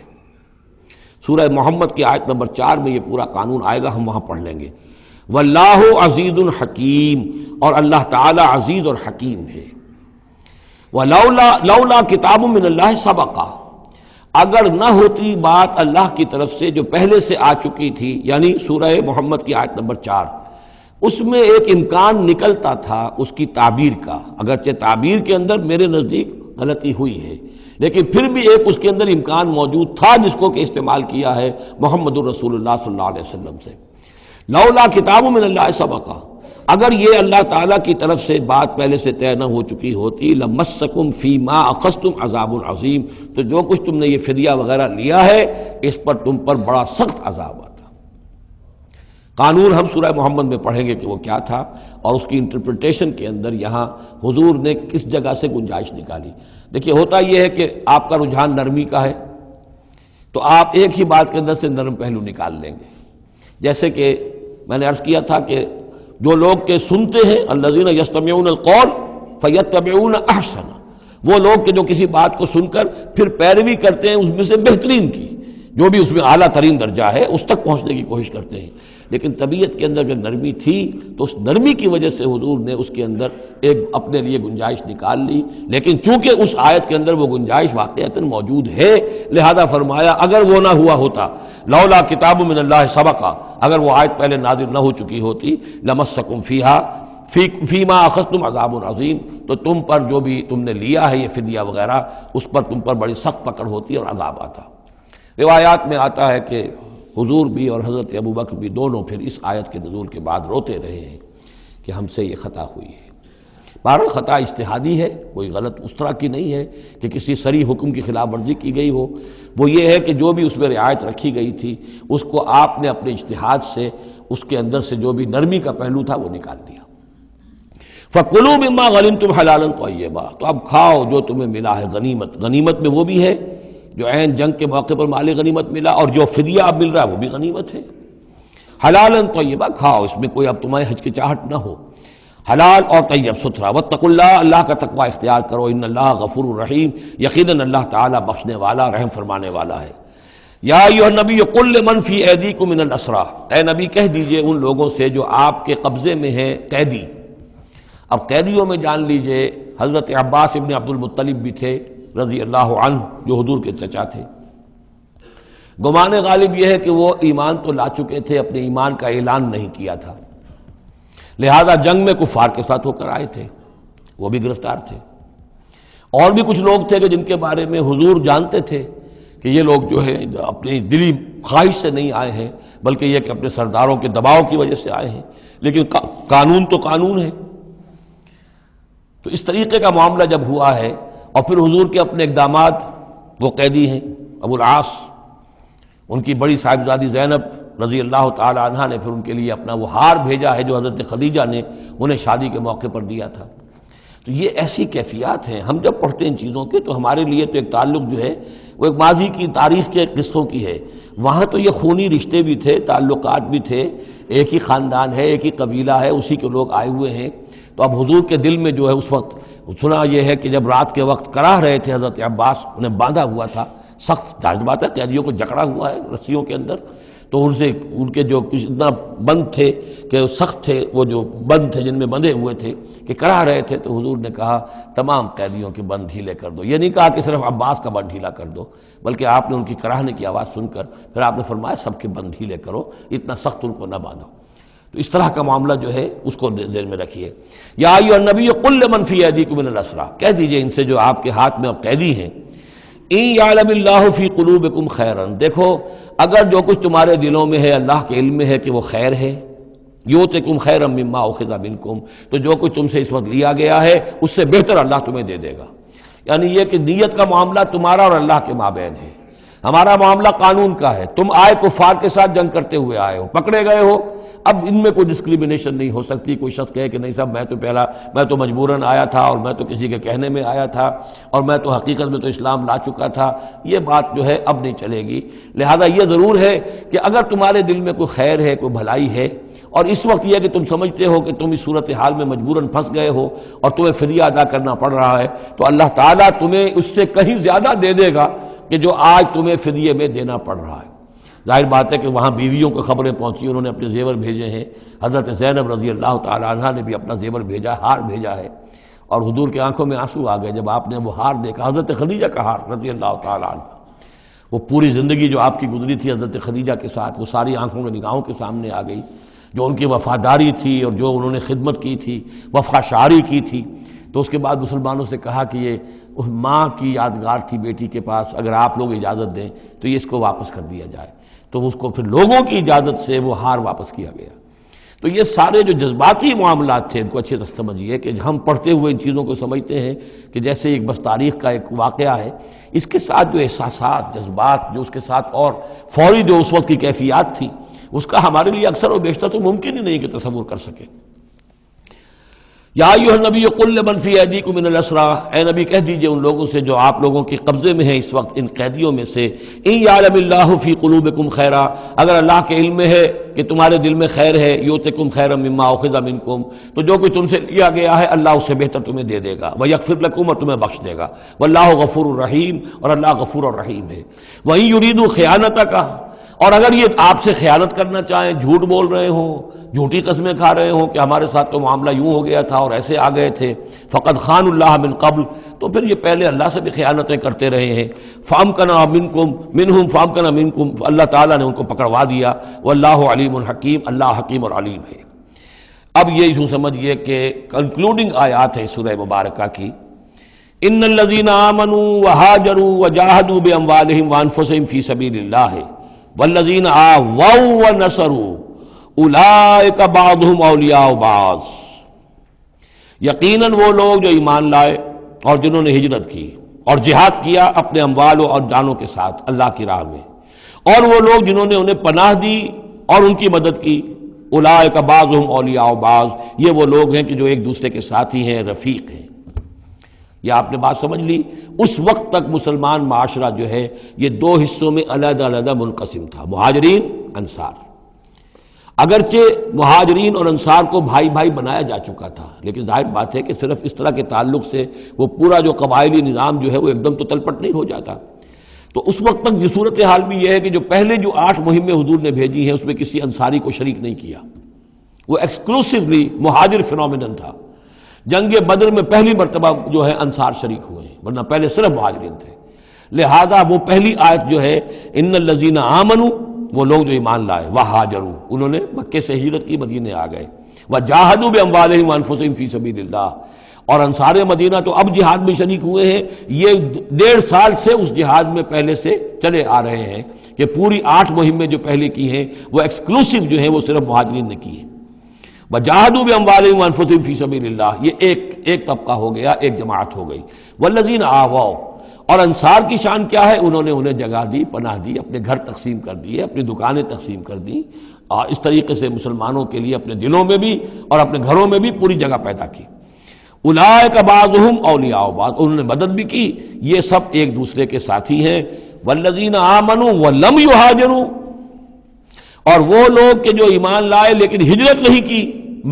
سورہ محمد کی آیت نمبر 4 میں یہ پورا قانون آئے گا، ہم وہاں پڑھ لیں گے۔ واللہ عزیز حکیم، اور اللہ تعالی عزیز اور حکیم ہے۔ لولا کتاب من اللہ سبقہ، اگر نہ ہوتی بات اللہ کی طرف سے جو پہلے سے آ چکی تھی، یعنی سورہ محمد کی آیت نمبر 4، اس میں ایک امکان نکلتا تھا اس کی تعبیر کا، اگرچہ تعبیر کے اندر میرے نزدیک غلطی ہوئی ہے، لیکن پھر بھی ایک اس کے اندر امکان موجود تھا جس کو کہ استعمال کیا ہے محمد الرسول اللہ صلی اللہ علیہ وسلم سے۔ لولا کتاب من اللہ سبقہ، اگر یہ اللہ تعالیٰ کی طرف سے بات پہلے سے طے نہ ہو چکی ہوتی، لمسکم فیما اخذتم عذاب عظیم، تو جو کچھ تم نے یہ فدیہ وغیرہ لیا ہے اس پر تم پر بڑا سخت عذاب آتا۔ قانون ہم سورہ محمد میں پڑھیں گے کہ وہ کیا تھا، اور اس کی انٹرپریٹیشن کے اندر یہاں حضور نے کس جگہ سے گنجائش نکالی۔ دیکھیے ہوتا یہ ہے کہ آپ کا رجحان نرمی کا ہے تو آپ ایک ہی بات کے اندر سے نرم پہلو نکال لیں گے، جیسے کہ میں نے عرض کیا تھا کہ جو لوگ کے سنتے ہیں الذین یستمعون القول فیتبعون احسن، وہ لوگ کہ جو کسی بات کو سن کر پھر پیروی کرتے ہیں اس میں سے بہترین کی، جو بھی اس میں اعلیٰ ترین درجہ ہے اس تک پہنچنے کی کوشش کرتے ہیں۔ لیکن طبیعت کے اندر جو نرمی تھی تو اس نرمی کی وجہ سے حضور نے اس کے اندر ایک اپنے لیے گنجائش نکال لی، لیکن چونکہ اس آیت کے اندر وہ گنجائش واقعتاً موجود ہے، لہذا فرمایا اگر وہ نہ ہوا ہوتا، لولا کتاب من اللہ سبقہ، اگر وہ آیت پہلے نازل نہ ہو چکی ہوتی، لمسکم فیما اخذتم عذاب عظیم، تو تم پر جو بھی تم نے لیا ہے یہ فدیہ وغیرہ، اس پر تم پر بڑی سخت پکڑ ہوتی اور عذاب آتا۔ روایات میں آتا ہے کہ حضور بھی اور حضرت ابو بکر بھی دونوں پھر اس آیت کے نزول کے بعد روتے رہے ہیں کہ ہم سے یہ خطا ہوئی ہے۔ بہرحال خطا اجتہادی ہے، کوئی غلط اس طرح کی نہیں ہے کہ کسی صریح حکم کی خلاف ورزی کی گئی ہو، وہ یہ ہے کہ جو بھی اس میں رعایت رکھی گئی تھی اس کو آپ نے اپنے اجتہاد سے اس کے اندر سے جو بھی نرمی کا پہلو تھا وہ نکال دیا۔ فَكُلُوا مِمَّا غَنِمْتُمْ حَلَالًا طَيِّبًا، تو اب کھاؤ جو تمہیں ملا ہے غنیمت۔ غنیمت میں وہ بھی ہے جو عین جنگ کے موقع پر مال غنیمت ملا، اور جو فدیہ اب مل رہا ہے وہ بھی غنیمت ہے۔ حلالا طیبا، کھاؤ، اس میں کوئی اب تمہیں ہچکچاہٹ نہ ہو، حلال اور طیب ستھرا۔ واتقوا اللہ، اللہ کا تقوی اختیار کرو، ان اللہ غفور الرحیم، یقیناً اللہ تعالیٰ بخشنے والا رحم فرمانے والا ہے۔ یا ایھا النبی قل لمن فی ایدیکم من الاسریٰ، اے نبی کہہ دیجئے ان لوگوں سے جو آپ کے قبضے میں ہیں قیدی۔ اب قیدیوں میں جان لیجئے حضرت عباس ابن عبد المطلب بھی تھے رضی اللہ عنہ، جو حضور کے چچا تھے۔ گمان غالب یہ ہے کہ وہ ایمان تو لا چکے تھے، اپنے ایمان کا اعلان نہیں کیا تھا، لہذا جنگ میں کفار کے ساتھ ہو کر آئے تھے، وہ بھی گرفتار تھے۔ اور بھی کچھ لوگ تھے کہ جن کے بارے میں حضور جانتے تھے کہ یہ لوگ جو ہے اپنی دلی خواہش سے نہیں آئے ہیں، بلکہ یہ کہ اپنے سرداروں کے دباؤ کی وجہ سے آئے ہیں، لیکن قانون تو قانون ہے۔ تو اس طریقے کا معاملہ جب ہوا ہے، اور پھر حضور کے اپنے اقدامات، وہ قیدی ہیں ابو العاص، ان کی بڑی صاحبزادی زینب رضی اللہ تعالی عنہ نے پھر ان کے لیے اپنا وہ ہار بھیجا ہے جو حضرت خدیجہ نے انہیں شادی کے موقع پر دیا تھا۔ تو یہ ایسی کیفیات ہیں، ہم جب پڑھتے ہیں ان چیزوں کے تو ہمارے لیے تو ایک تعلق جو ہے وہ ایک ماضی کی تاریخ کے قصوں کی ہے، وہاں تو یہ خونی رشتے بھی تھے، تعلقات بھی تھے، ایک ہی خاندان ہے، ایک ہی قبیلہ ہے، اسی کے لوگ آئے ہوئے ہیں۔ تو اب حضور کے دل میں جو ہے اس وقت سنا یہ ہے کہ جب رات کے وقت کراہ رہے تھے حضرت عباس، انہیں باندھا ہوا تھا، سخت ظاہر بات ہے قیدیوں کو جکڑا ہوا ہے رسیوں کے اندر، تو ان کے جو کچھ اتنا بند تھے کہ سخت تھے، وہ جو بند تھے جن میں بندھے ہوئے تھے کہ کراہ رہے تھے، تو حضور نے کہا تمام قیدیوں کے بند ڈھیلے کر دو۔ یہ نہیں کہا کہ صرف عباس کا بند ڈھیلا کر دو، بلکہ آپ نے ان کی کراہنے کی آواز سن کر پھر آپ نے فرمایا سب کے بند ڈھیلے کرو، اتنا سخت ان کو نہ باندھو۔ تو اس طرح کا معاملہ جو ہے اس کو ذہن میں رکھیے۔ یا ایھا النبی قل لمن فی ایدیکم من الاسریٰ، کہہ دیجئے ان سے جو آپ کے ہاتھ میں اب قیدی ہیں، ان یعلم اللہ فی قلوبکم خیرا، دیکھو اگر جو کچھ تمہارے دلوں میں ہے اللہ کے علم میں ہے کہ وہ خیر ہے، یؤتکم خیرا مما اخذ منکم، تو جو کچھ تم سے اس وقت لیا گیا ہے اس سے بہتر اللہ تمہیں دے دے گا۔ یعنی یہ کہ نیت کا معاملہ تمہارا اور اللہ کے مابین ہے، ہمارا معاملہ قانون کا ہے۔ تم آئے کفار کے ساتھ جنگ کرتے ہوئے آئے ہو، پکڑے گئے ہو، اب ان میں کوئی ڈسکریمنیشن نہیں ہو سکتی، کوئی شخص کہے کہ نہیں صاحب میں تو مجبوراً آیا تھا، اور میں تو کسی کے کہنے میں آیا تھا، اور میں تو حقیقت میں تو اسلام لا چکا تھا، یہ بات جو ہے اب نہیں چلے گی۔ لہذا یہ ضرور ہے کہ اگر تمہارے دل میں کوئی خیر ہے، کوئی بھلائی ہے، اور اس وقت یہ کہ تم سمجھتے ہو کہ تم اس صورتحال میں مجبوراً پھنس گئے ہو اور تمہیں فدیہ ادا کرنا پڑ رہا ہے، تو اللہ تعالیٰ تمہیں اس سے کہیں زیادہ دے دے گا کہ جو آج تمہیں فدیے میں دینا پڑ رہا ہے۔ ظاہر بات ہے کہ وہاں بیویوں کو خبریں پہنچی، انہوں نے اپنے زیور بھیجے ہیں، حضرت زینب رضی اللہ تعالی عنہ نے بھی اپنا زیور بھیجا، ہار بھیجا ہے، اور حضور کے آنکھوں میں آنسو آ گئے جب آپ نے وہ ہار دیکھا، حضرت خدیجہ کا ہار رضی اللہ تعالی عنہ۔ وہ پوری زندگی جو آپ کی گزری تھی حضرت خدیجہ کے ساتھ، وہ ساری آنکھوں میں نگاہوں کے سامنے آ گئی، جو ان کی وفاداری تھی اور جو انہوں نے خدمت کی تھی، وفا شعاری کی تھی۔ تو اس کے بعد مسلمانوں سے کہا کہ یہ ماں کی یادگار تھی بیٹی کے پاس، اگر آپ لوگ اجازت دیں تو یہ اس کو واپس کر دیا جائے، تو اس کو پھر لوگوں کی اجازت سے وہ ہار واپس کیا گیا۔ تو یہ سارے جو جذباتی معاملات تھے ان کو اچھے سے سمجھیے کہ ہم پڑھتے ہوئے ان چیزوں کو سمجھتے ہیں کہ جیسے ایک بس تاریخ کا ایک واقعہ ہے، اس کے ساتھ جو احساسات، جذبات، جو اس کے ساتھ اور فوری جو اس وقت کی کیفیات تھی، اس کا ہمارے لیے اکثر و بیشتر تو ممکن ہی نہیں کہ تصور کر سکے۔ یا ایھا النبی قل لمن فی ایدیکم من الاسریٰ، اے نبی کہہ دیجئے ان لوگوں سے جو آپ لوگوں کے قبضے میں ہیں اس وقت ان قیدیوں میں سے، ان یعلم اللہ فی قلوبکم خیرا، اگر اللہ کے علم میں ہے کہ تمہارے دل میں خیر ہے، یؤتکم خیرا مما اخذ منکم، تو جو کچھ تم سے لیا گیا ہے اللہ اس سے بہتر تمہیں دے دے گا، ویغفر لکم، اور تمہیں بخش دے گا، واللہ غفور الرحیم، اور اللہ غفور الرحیم ہے۔ وَإِن يُرِيدُوا خِيَانَتَكَ، اور اگر یہ آپ سے خیانت کرنا چاہیں، جھوٹ بول رہے ہوں، جھوٹی قسمیں کھا رہے ہوں کہ ہمارے ساتھ تو معاملہ یوں ہو گیا تھا اور ایسے آ گئے تھے، فقد خان اللہ من قبل، تو پھر یہ پہلے اللہ سے بھی خیانتیں کرتے رہے ہیں، فامکنا منہم فامکنا منکم، اللہ تعالیٰ نے ان کو پکڑوا دیا، واللہ علیم الحکیم، اللہ حکیم اور علیم ہے۔ اب یہ یوں سمجھیے کہ کنکلوڈنگ آیات ہے سورہ مبارکہ کی، ان الذین آمنوا وہاجروا وجاہدوا باموالہم وانفسہم فی سبیل اللہ والذین آووا ونصروا اولئک بعضهم اولیاء بعض، یقیناً وہ لوگ جو ایمان لائے اور جنہوں نے ہجرت کی اور جہاد کیا اپنے اموالوں اور جانوں کے ساتھ اللہ کی راہ میں، اور وہ لوگ جنہوں نے انہیں پناہ دی اور ان کی مدد کی، اولئک بعضهم اولیاء بعض، یہ وہ لوگ ہیں کہ جو ایک دوسرے کے ساتھی ہیں، رفیق ہیں۔ یہ آپ نے بات سمجھ لی۔ اس وقت تک مسلمان معاشرہ جو ہے یہ دو حصوں میں علیحدہ علیحدہ منقسم تھا، مہاجرین، انصار۔ اگرچہ مہاجرین اور انصار کو بھائی بھائی بنایا جا چکا تھا، لیکن ظاہر بات ہے کہ صرف اس طرح کے تعلق سے وہ پورا جو قبائلی نظام جو ہے وہ ایک دم تو تلپٹ نہیں ہو جاتا۔ تو اس وقت تک یہ صورتحال بھی یہ ہے کہ جو پہلے جو 8 مہمیں حضور نے بھیجی ہیں اس میں کسی انصاری کو شریک نہیں کیا، وہ ایکسکلوسیولی مہاجر فینومینن تھا۔ جنگ بدر میں پہلی مرتبہ جو ہے انصار شریک ہوئے ہیں، ورنہ پہلے صرف مہاجرین تھے۔ لہذا وہ پہلی آیت جو ہے ان الذین آمنوا، وہ لوگ جو ایمان لائے، وہاجروا، انہوں نے مکے سے ہجرت کی، مدینے آ گئے، وجاہدوا باموالہم وانفسہم فی سبیل اللہ، اور انصار مدینہ تو اب جہاد میں شریک ہوئے ہیں، یہ 1.5 سال سے اس جہاد میں پہلے سے چلے آ رہے ہیں کہ پوری 8 مہمیں جو پہلے کی ہیں وہ ایکسکلوسیو جو ہیں وہ صرف مہاجرین نے کی ہیں۔ وجاہدوا باموالہم وانفسہم فی سبیل اللہ، یہ ایک طبقہ ہو گیا، ایک جماعت ہو گئی۔ والذین آووا، اور انصار کی شان کیا ہے؟ انہوں نے انہیں جگہ دی، پناہ دی، اپنے گھر تقسیم کر دیے، اپنی دکانیں تقسیم کر دی، اور اس طریقے سے مسلمانوں کے لیے اپنے دلوں میں بھی اور اپنے گھروں میں بھی پوری جگہ پیدا کی۔ اولئک بعضهم اولیاء بعض، انہوں نے مدد بھی کی، یہ سب ایک دوسرے کے ساتھی ہیں۔ والذین آمنوا ولم یہاجروا، اور وہ لوگ کہ جو ایمان لائے لیکن ہجرت نہیں کی،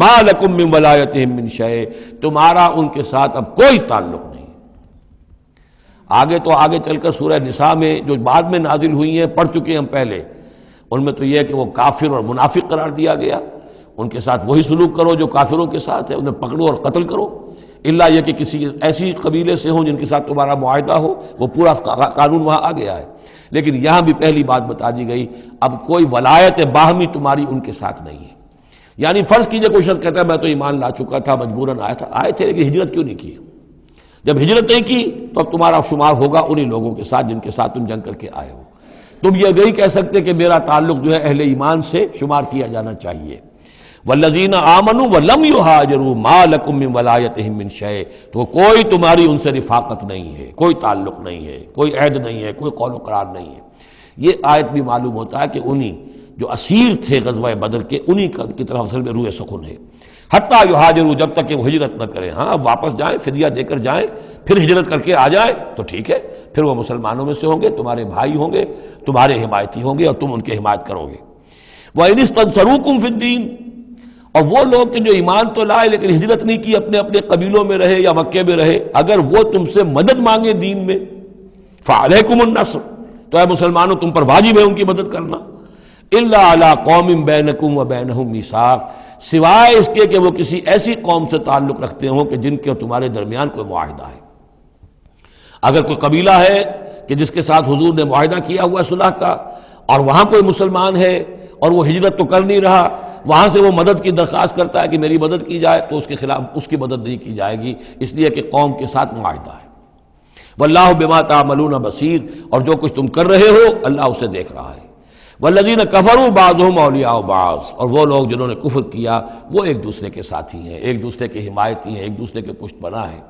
ما لکم من ولایتہم من شیء، تمہارا ان کے ساتھ اب کوئی تعلق نہیں۔ آگے چل کر سورہ نساء میں جو بعد میں نازل ہوئی ہیں پڑھ چکے ہیں ہم پہلے، ان میں تو یہ ہے کہ وہ کافر اور منافق قرار دیا گیا، ان کے ساتھ وہی سلوک کرو جو کافروں کے ساتھ ہے، انہیں پکڑو اور قتل کرو، الا یہ کہ کسی ایسی قبیلے سے ہوں جن کے ساتھ تمہارا معاہدہ ہو، وہ پورا قانون وہاں آ گیا ہے۔ لیکن یہاں بھی پہلی بات بتا دی گئی، اب کوئی ولایت باہمی تمہاری ان کے ساتھ نہیں ہے۔ یعنی فرض کیجئے کوئی شخص کہتا ہے میں تو ایمان لا چکا تھا، مجبوراً آئے تھے لیکن ہجرت کیوں نہیں کی؟ جب ہجرت نہیں کی تو اب تمہارا شمار ہوگا انہی لوگوں کے ساتھ جن کے ساتھ تم جنگ کر کے آئے ہو۔ تم یہ نہیں کہہ سکتے کہ میرا تعلق جو ہے اہل ایمان سے شمار کیا جانا چاہیے۔ والذین آمنوا ولم یہاجروا ما لکم من ولایتہم من شیء، تو کوئی تمہاری ان سے رفاقت نہیں ہے، کوئی تعلق نہیں ہے، کوئی عہد نہیں ہے، کوئی قول و قرار نہیں ہے۔ یہ آیت بھی معلوم ہوتا ہے کہ انہی جو اسیر تھے غزوہ بدر کے، انہی کی طرف اصل میں روح سخن ہے۔ حتیٰ یہاجروا، جب تک کہ وہ ہجرت نہ کریں، ہاں واپس جائیں، فدیہ دے کر جائیں، پھر ہجرت کر کے آ جائیں تو ٹھیک ہے، پھر وہ مسلمانوں میں سے ہوں گے، تمہارے بھائی ہوں گے، تمہارے حمایتی ہوں گے اور تم ان کی حمایت کرو گے۔ وَإِنِ اسْتَنصَرُوكُمْ فِي الدِّينِ، اور وہ لوگ کہ جو ایمان تو لائے لیکن ہجرت نہیں کی، اپنے اپنے قبیلوں میں رہے یا مکے میں رہے، اگر وہ تم سے مدد مانگے دین میں، فَعَلَيْكُمُ النَّصْرُ، تو اے مسلمانوں تم پر واجب ہے ان کی مدد کرنا۔ إِلَّا عَلَىٰ قَوْمٍ بَيْنَكُمْ وَبَيْنَهُمْ مِيثَاقٌ، سوائے اس کے کہ وہ کسی ایسی قوم سے تعلق رکھتے ہوں کہ جن کے اور تمہارے درمیان کوئی معاہدہ ہے۔ اگر کوئی قبیلہ ہے کہ جس کے ساتھ حضور نے معاہدہ کیا ہوا ہے صلح کا، اور وہاں کوئی مسلمان ہے اور وہ ہجرت تو کر نہیں رہا، وہاں سے وہ مدد کی درخواست کرتا ہے کہ میری مدد کی جائے، تو اس کے خلاف اس کی مدد نہیں کی جائے گی، اس لیے کہ قوم کے ساتھ معاہدہ ہے۔ واللہ بما تعملون بصیر، اور جو کچھ تم کر رہے ہو اللہ اسے دیکھ رہا ہے۔ والذین کفروا بعضهم اولیاء بعض، اور وہ لوگ جنہوں نے کفر کیا وہ ایک دوسرے کے ساتھی ہیں، ایک دوسرے کے حمایتی ہیں، ایک دوسرے کے پشت پناہ ہیں۔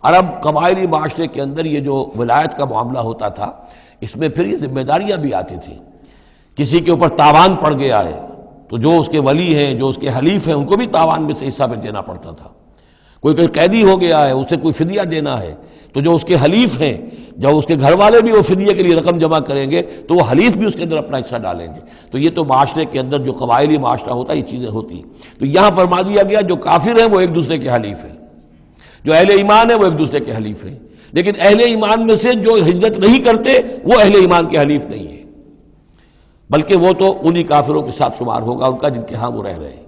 عرب قبائلی معاشرے کے اندر یہ جو ولایت کا معاملہ ہوتا تھا، اس میں پھر یہ ذمہ داریاں بھی آتی تھیں۔ کسی کے اوپر تاوان پڑ گیا ہے تو جو اس کے ولی ہیں، جو اس کے حلیف ہیں، ان کو بھی تاوان میں سے حصہ پہ دینا پڑتا تھا۔ کوئی قیدی ہو گیا ہے، اسے کوئی فدیہ دینا ہے تو جو اس کے حلیف ہیں، جب اس کے گھر والے بھی وہ فدیے کے لیے رقم جمع کریں گے تو وہ حلیف بھی اس کے اندر اپنا حصہ ڈالیں گے۔ تو یہ تو معاشرے کے اندر جو قبائلی معاشرہ ہوتا ہے یہ چیزیں ہوتی ہیں۔ تو یہاں فرما دیا گیا جو کافر ہیں وہ ایک دوسرے کے حلیف ہیں، جو اہل ایمان ہیں وہ ایک دوسرے کے حلیف ہیں، لیکن اہل ایمان میں سے جو ہجرت نہیں کرتے وہ اہل ایمان کے حلیف نہیں ہیں، بلکہ وہ تو انہی کافروں کے ساتھ شمار ہوگا ان کا جن کے ہاں وہ رہ رہے ہیں۔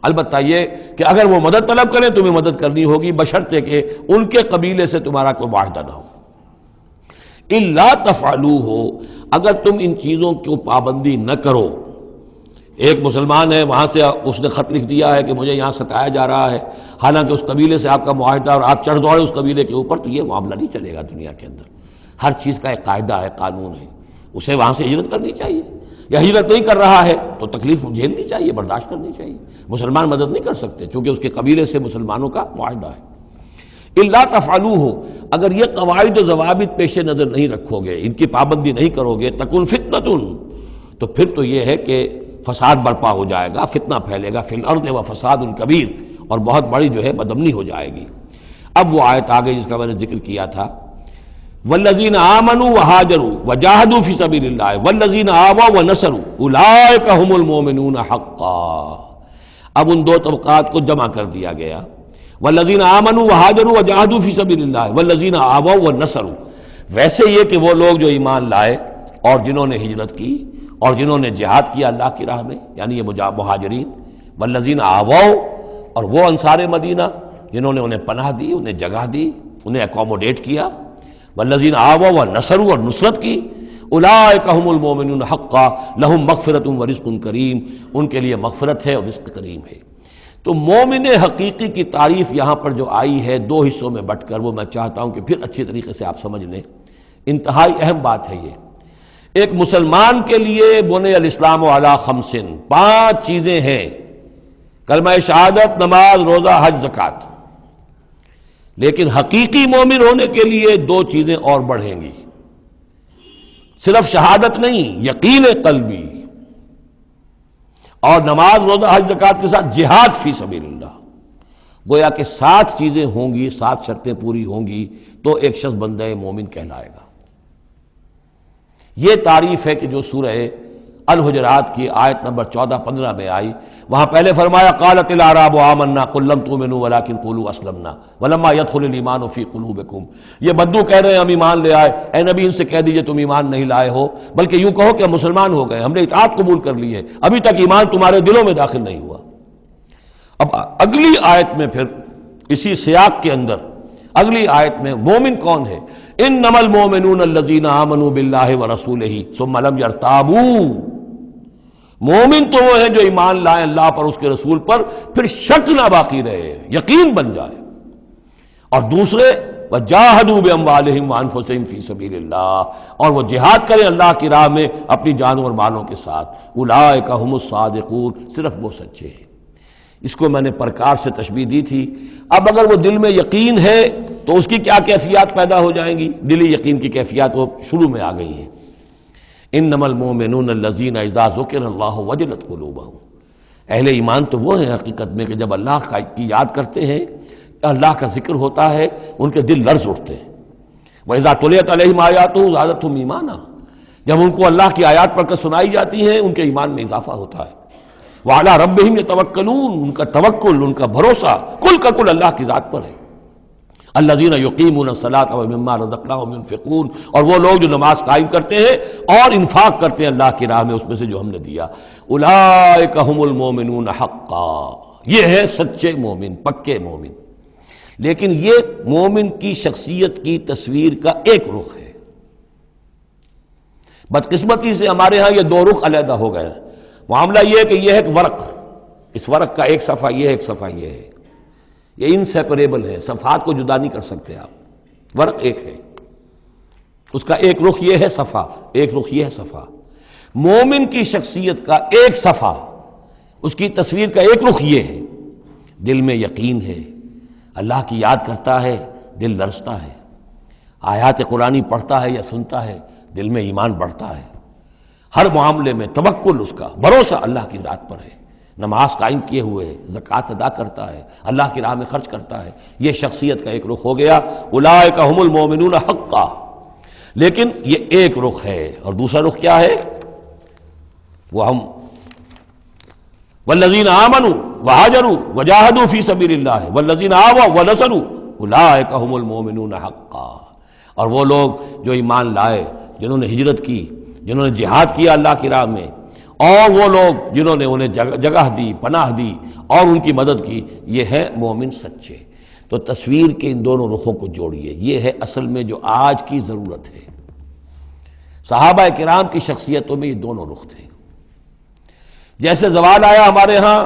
البتہ یہ کہ اگر وہ مدد طلب کریں تمہیں مدد کرنی ہوگی، بشرطے کہ ان کے قبیلے سے تمہارا کوئی معاہدہ نہ ہو۔ الا تفعلوہ، اگر تم ان چیزوں کی پابندی نہ کرو، ایک مسلمان ہے وہاں سے اس نے خط لکھ دیا ہے کہ مجھے یہاں ستایا جا رہا ہے، حالانکہ اس قبیلے سے آپ کا معاہدہ اور آپ چڑھ دوڑے اس قبیلے کے اوپر، تو یہ معاملہ نہیں چلے گا دنیا کے اندر۔ ہر چیز کا ایک قاعدہ ہے، قانون ہے، اسے وہاں سے ہجرت کرنی چاہیے، یا ہجرت نہیں کر رہا ہے تو تکلیف جھیلنی چاہیے، برداشت کرنی چاہیے۔ مسلمان مدد نہیں کر سکتے چونکہ اس کے قبیلے سے مسلمانوں کا معاہدہ ہے۔ الا تفعلوہ، اگر یہ قواعد و ضوابط پیش نظر نہیں رکھو گے، ان کی پابندی نہیں کرو گے، تکن فتنۃ، تو پھر تو یہ ہے کہ فساد برپا ہو جائے گا، فتنہ پھیلے گا، فی الارض و فساد کبیر، اور بہت بڑی جو ہے بدامنی ہو جائے گی۔ اب وہ آیت آگے جس کا میں نے ذکر کیا تھا، والذین آمنوا وہاجروا وجاہدوا فی سبیل اللہ والذین آووا ونصروا اولئک هم المؤمنون حقا۔ اب ان دو طبقات کو جمع کر دیا گیا، والذین آمنوا وہاجروا وجاہدوا فی سبیل اللہ والذین آووا ونصروا، ویسے یہ کہ وہ لوگ جو ایمان لائے اور جنہوں نے ہجرت کی اور جنہوں نے جہاد کیا اللہ کی راہ میں، یعنی یہ مہاجرین، والذین آووا، اور وہ انصار مدینہ جنہوں نے انہیں پناہ دی، انہیں جگہ دی، انہیں اکوموڈیٹ کیا، والذین آووا ونصروا، اور نصرت کی، اولئک هم المؤمنون حقا لهم مغفرۃ ورزق کریم، ان کے لیے مغفرت ہے اور رزق کریم ہے۔ تو مومن حقیقی کی تعریف یہاں پر جو آئی ہے دو حصوں میں بٹ کر، وہ میں چاہتا ہوں کہ پھر اچھی طریقے سے آپ سمجھ لیں، انتہائی اہم بات ہے یہ۔ ایک مسلمان کے لیے بنی الاسلام علی خمس، 5 چیزیں ہیں، کلمہ شہادت، نماز، روزہ، حج، زکوٰۃ۔ لیکن حقیقی مومن ہونے کے لیے دو چیزیں اور بڑھیں گی، صرف شہادت نہیں، یقین قلبی اور نماز روزہ حج زکوٰۃ کے ساتھ جہاد فی سبیل اللہ۔ گویا کہ 7 چیزیں ہوں گی، 7 شرطیں پوری ہوں گی تو ایک شخص بندہ مومن کہلائے گا۔ یہ تعریف ہے کہ جو سورہ الحجرات کی آیت نمبر 14-15 میں آئی، وہاں پہلے فرمایا قالت الاعراب آمنا قل لم تؤمنوا ولکن قولوا اسلمنا ولما يدخل الايمان في قلوبكم۔ یہ بدو کہہ رہے ہیں ہم ایمان لے آئے، اے نبی ان سے کہہ دیجئے تم ایمان نہیں لائے ہو، بلکہ یوں کہو کہ ہم مسلمان ہو گئے، ہم نے اطاعت قبول کر لی ہے، ابھی تک ایمان تمہارے دلوں میں داخل نہیں ہوا۔ اب اگلی آیت میں پھر اسی سیاق کے اندر اگلی آیت میں مومن کون ہے؟ انما المؤمنون الذين آمنوا بالله ورسوله ثم لم يرتابوا۔ مومن تو وہ ہیں جو ایمان لائیں اللہ پر، اس کے رسول پر، پھر شک نہ باقی رہے، یقین بن جائے۔ اور دوسرے وجاہدوا باموالہم وانفسہم فی سبیل اللہ، اور وہ جہاد کریں اللہ کی راہ میں اپنی جانوں اور مالوں کے ساتھ۔ اولئک ھم الصادقون، صرف وہ سچے ہیں۔ اس کو میں نے پرکار سے تشبیہ دی تھی۔ اب اگر وہ دل میں یقین ہے تو اس کی کیا کیفیات پیدا ہو جائیں گی؟ دلی یقین کی کیفیات وہ شروع میں آ گئی ہیں۔ انما المؤمنون الذین اذا ذکر اللہ وجلت قلوبہم، اہل ایمان تو وہ ہیں حقیقت میں کہ جب اللہ کی یاد کرتے ہیں، اللہ کا ذکر ہوتا ہے، ان کے دل لرز اٹھتے ہیں۔ وَإِذَا تُلِيَتْ عَلَيْهِمْ آيَاتُهُ زَادَتْهُمْ ایمانا، جب ان کو اللہ کی آیات پڑھ کر سنائی جاتی ہیں ان کے ایمان میں اضافہ ہوتا ہے۔ وَعَلَىٰ رَبِّهِمْ يَتَوَكَّلُونَ، ان کا توکل، ان کا بھروسہ کل کا کل اللہ کی ذات پر ہے۔ الذین یقیمون الصلاۃ ومما رزقناہم ينفقون، اور وہ لوگ جو نماز قائم کرتے ہیں اور انفاق کرتے ہیں اللہ کی راہ میں اس میں سے جو ہم نے دیا۔ اولئک ھم المؤمنون حقا، یہ ہے سچے مومن، پکے مومن۔ لیکن یہ مومن کی شخصیت کی تصویر کا ایک رخ ہے۔ بدقسمتی سے ہمارے ہاں یہ 2 رخ علیحدہ ہو گئے۔ معاملہ یہ ہے کہ یہ ہے ایک ورق، اس ورق کا ایک صفحہ یہ ہے، ایک صفحہ یہ ہے، یہ انسیپریبل ہے، صفحات کو جدا نہیں کر سکتے آپ۔ ورق ایک ہے، اس کا ایک رخ یہ ہے صفحہ، ایک رخ یہ ہے صفحہ۔ مومن کی شخصیت کا ایک صفحہ، اس کی تصویر کا ایک رخ یہ ہے، دل میں یقین ہے، اللہ کی یاد کرتا ہے، دل لرزتا ہے، آیات قرآنی پڑھتا ہے یا سنتا ہے، دل میں ایمان بڑھتا ہے، ہر معاملے میں توکل، اس کا بھروسہ اللہ کی ذات پر ہے، نماز قائم کیے ہوئے ہے، زکوٰۃ ادا کرتا ہے، اللہ کی راہ میں خرچ کرتا ہے۔ یہ شخصیت کا ایک رخ ہو گیا، اولئک ھم المؤمنون حقا۔ لیکن یہ ایک رخ ہے، اور دوسرا رخ کیا ہے؟ وہ ہم والذین آمنوا وہاجروا وجاہدوا فی سبیل اللہ والذین آووا ونصروا اولئک ھم المؤمنون حقا۔ اور وہ لوگ جو ایمان لائے، جنہوں نے ہجرت کی، جنہوں نے جہاد کیا اللہ کی راہ میں، اور وہ لوگ جنہوں نے انہیں جگہ دی، پناہ دی اور ان کی مدد کی، یہ ہے مومن سچے۔ تو تصویر کے ان دونوں رخوں کو جوڑیے، یہ ہے اصل میں جو آج کی ضرورت ہے۔ صحابہ کرام کی شخصیتوں میں یہ دونوں رخ تھے۔ جیسے زوال آیا ہمارے ہاں،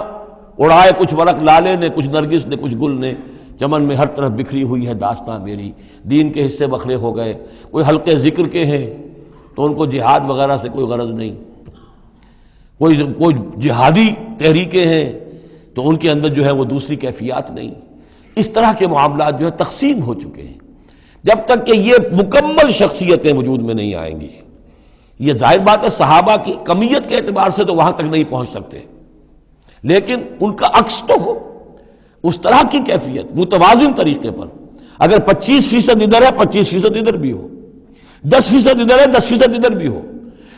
اڑائے کچھ ورق لالے نے، کچھ نرگس نے، کچھ گل نے، چمن میں ہر طرف بکھری ہوئی ہے داستاں میری، دین کے حصے بکھرے ہو گئے، کوئی حلقے ذکر کے ہیں تو ان کو جہاد وغیرہ سے کوئی غرض نہیں، کوئی جہادی تحریکیں ہیں تو ان کے اندر جو ہے وہ دوسری کیفیات نہیں۔ اس طرح کے معاملات جو ہے تقسیم ہو چکے ہیں۔ جب تک کہ یہ مکمل شخصیتیں وجود میں نہیں آئیں گی، یہ ظاہر بات ہے صحابہ کی کمیت کے اعتبار سے تو وہاں تک نہیں پہنچ سکتے، لیکن ان کا عکس تو ہو، اس طرح کی کیفیت متوازن طریقے پر۔ اگر 25% ادھر ہے 25% ادھر بھی ہو، 10% ادھر ہے 10% ادھر بھی ہو،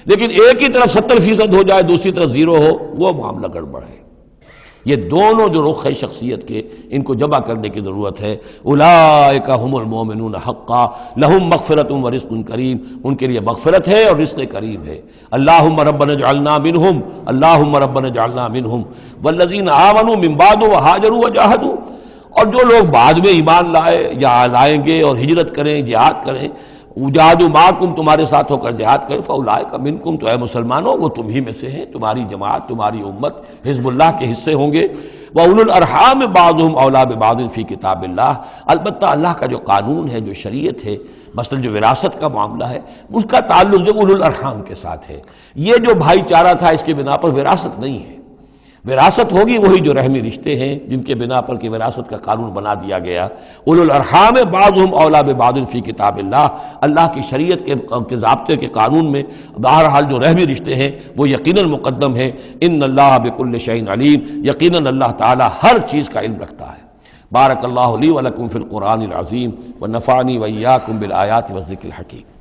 لیکن ایک ہی طرف 70% ہو جائے، دوسری طرف 0 ہو، وہ معاملہ گڑبڑ ہے۔ یہ دونوں جو رخ ہے شخصیت کے، ان کو جمع کرنے کی ضرورت ہے۔ اولئک ھم المؤمنون حقا لہم مغفرۃ ورزق کریم، ان کے لیے مغفرت ہے اور رزق کریم ہے۔ اللہم ربنا اجعلنا منہم، اللہم ربنا اجعلنا منہم والذین آمنوا من بعد وہاجروا وجاہدوا، اور جو لوگ بعد میں ایمان لائے یا لائیں گے اور ہجرت کریں، جہاد کریں، وجاہدوا معکم، تمہارے ساتھ ہو کر جہاد کریں، فاولئک منکم، تو اے مسلمانوں وہ تم ہی میں سے ہیں، تمہاری جماعت، تمہاری امت حزب اللہ کے حصے ہوں گے۔ وَأُولُو الْأَرْحَامِ بَعْضُهُمْ أَوْلَىٰ بِبَعْضٍ فِي کتاب اللہ، البتہ اللہ کا جو قانون ہے، جو شریعت ہے، مثلا جو وراثت کا معاملہ ہے، اس کا تعلق جو اولو الارحام کے ساتھ ہے۔ یہ جو بھائی چارہ تھا اس کے بنا پر وراثت نہیں ہے، وراثت ہوگی وہی جو رحمی رشتے ہیں جن کے بنا پر کہ وراثت کا قانون بنا دیا گیا. اولو الارحام بعضهم اولی ببعض فی کتاب اللہ. اللہ کی شریعت کے ضابطے کے قانون میں بہرحال جو رحمی رشتے ہیں وہ یقیناً مقدم ہیں. ان اللہ بکل شیء علیم. یقیناً اللہ تعالی ہر چیز کا علم رکھتا ہے. بارک اللہ لی ولکم فی القرآن العظیم ونفعنی وإیاکم بالآیات والذکر الحکیم.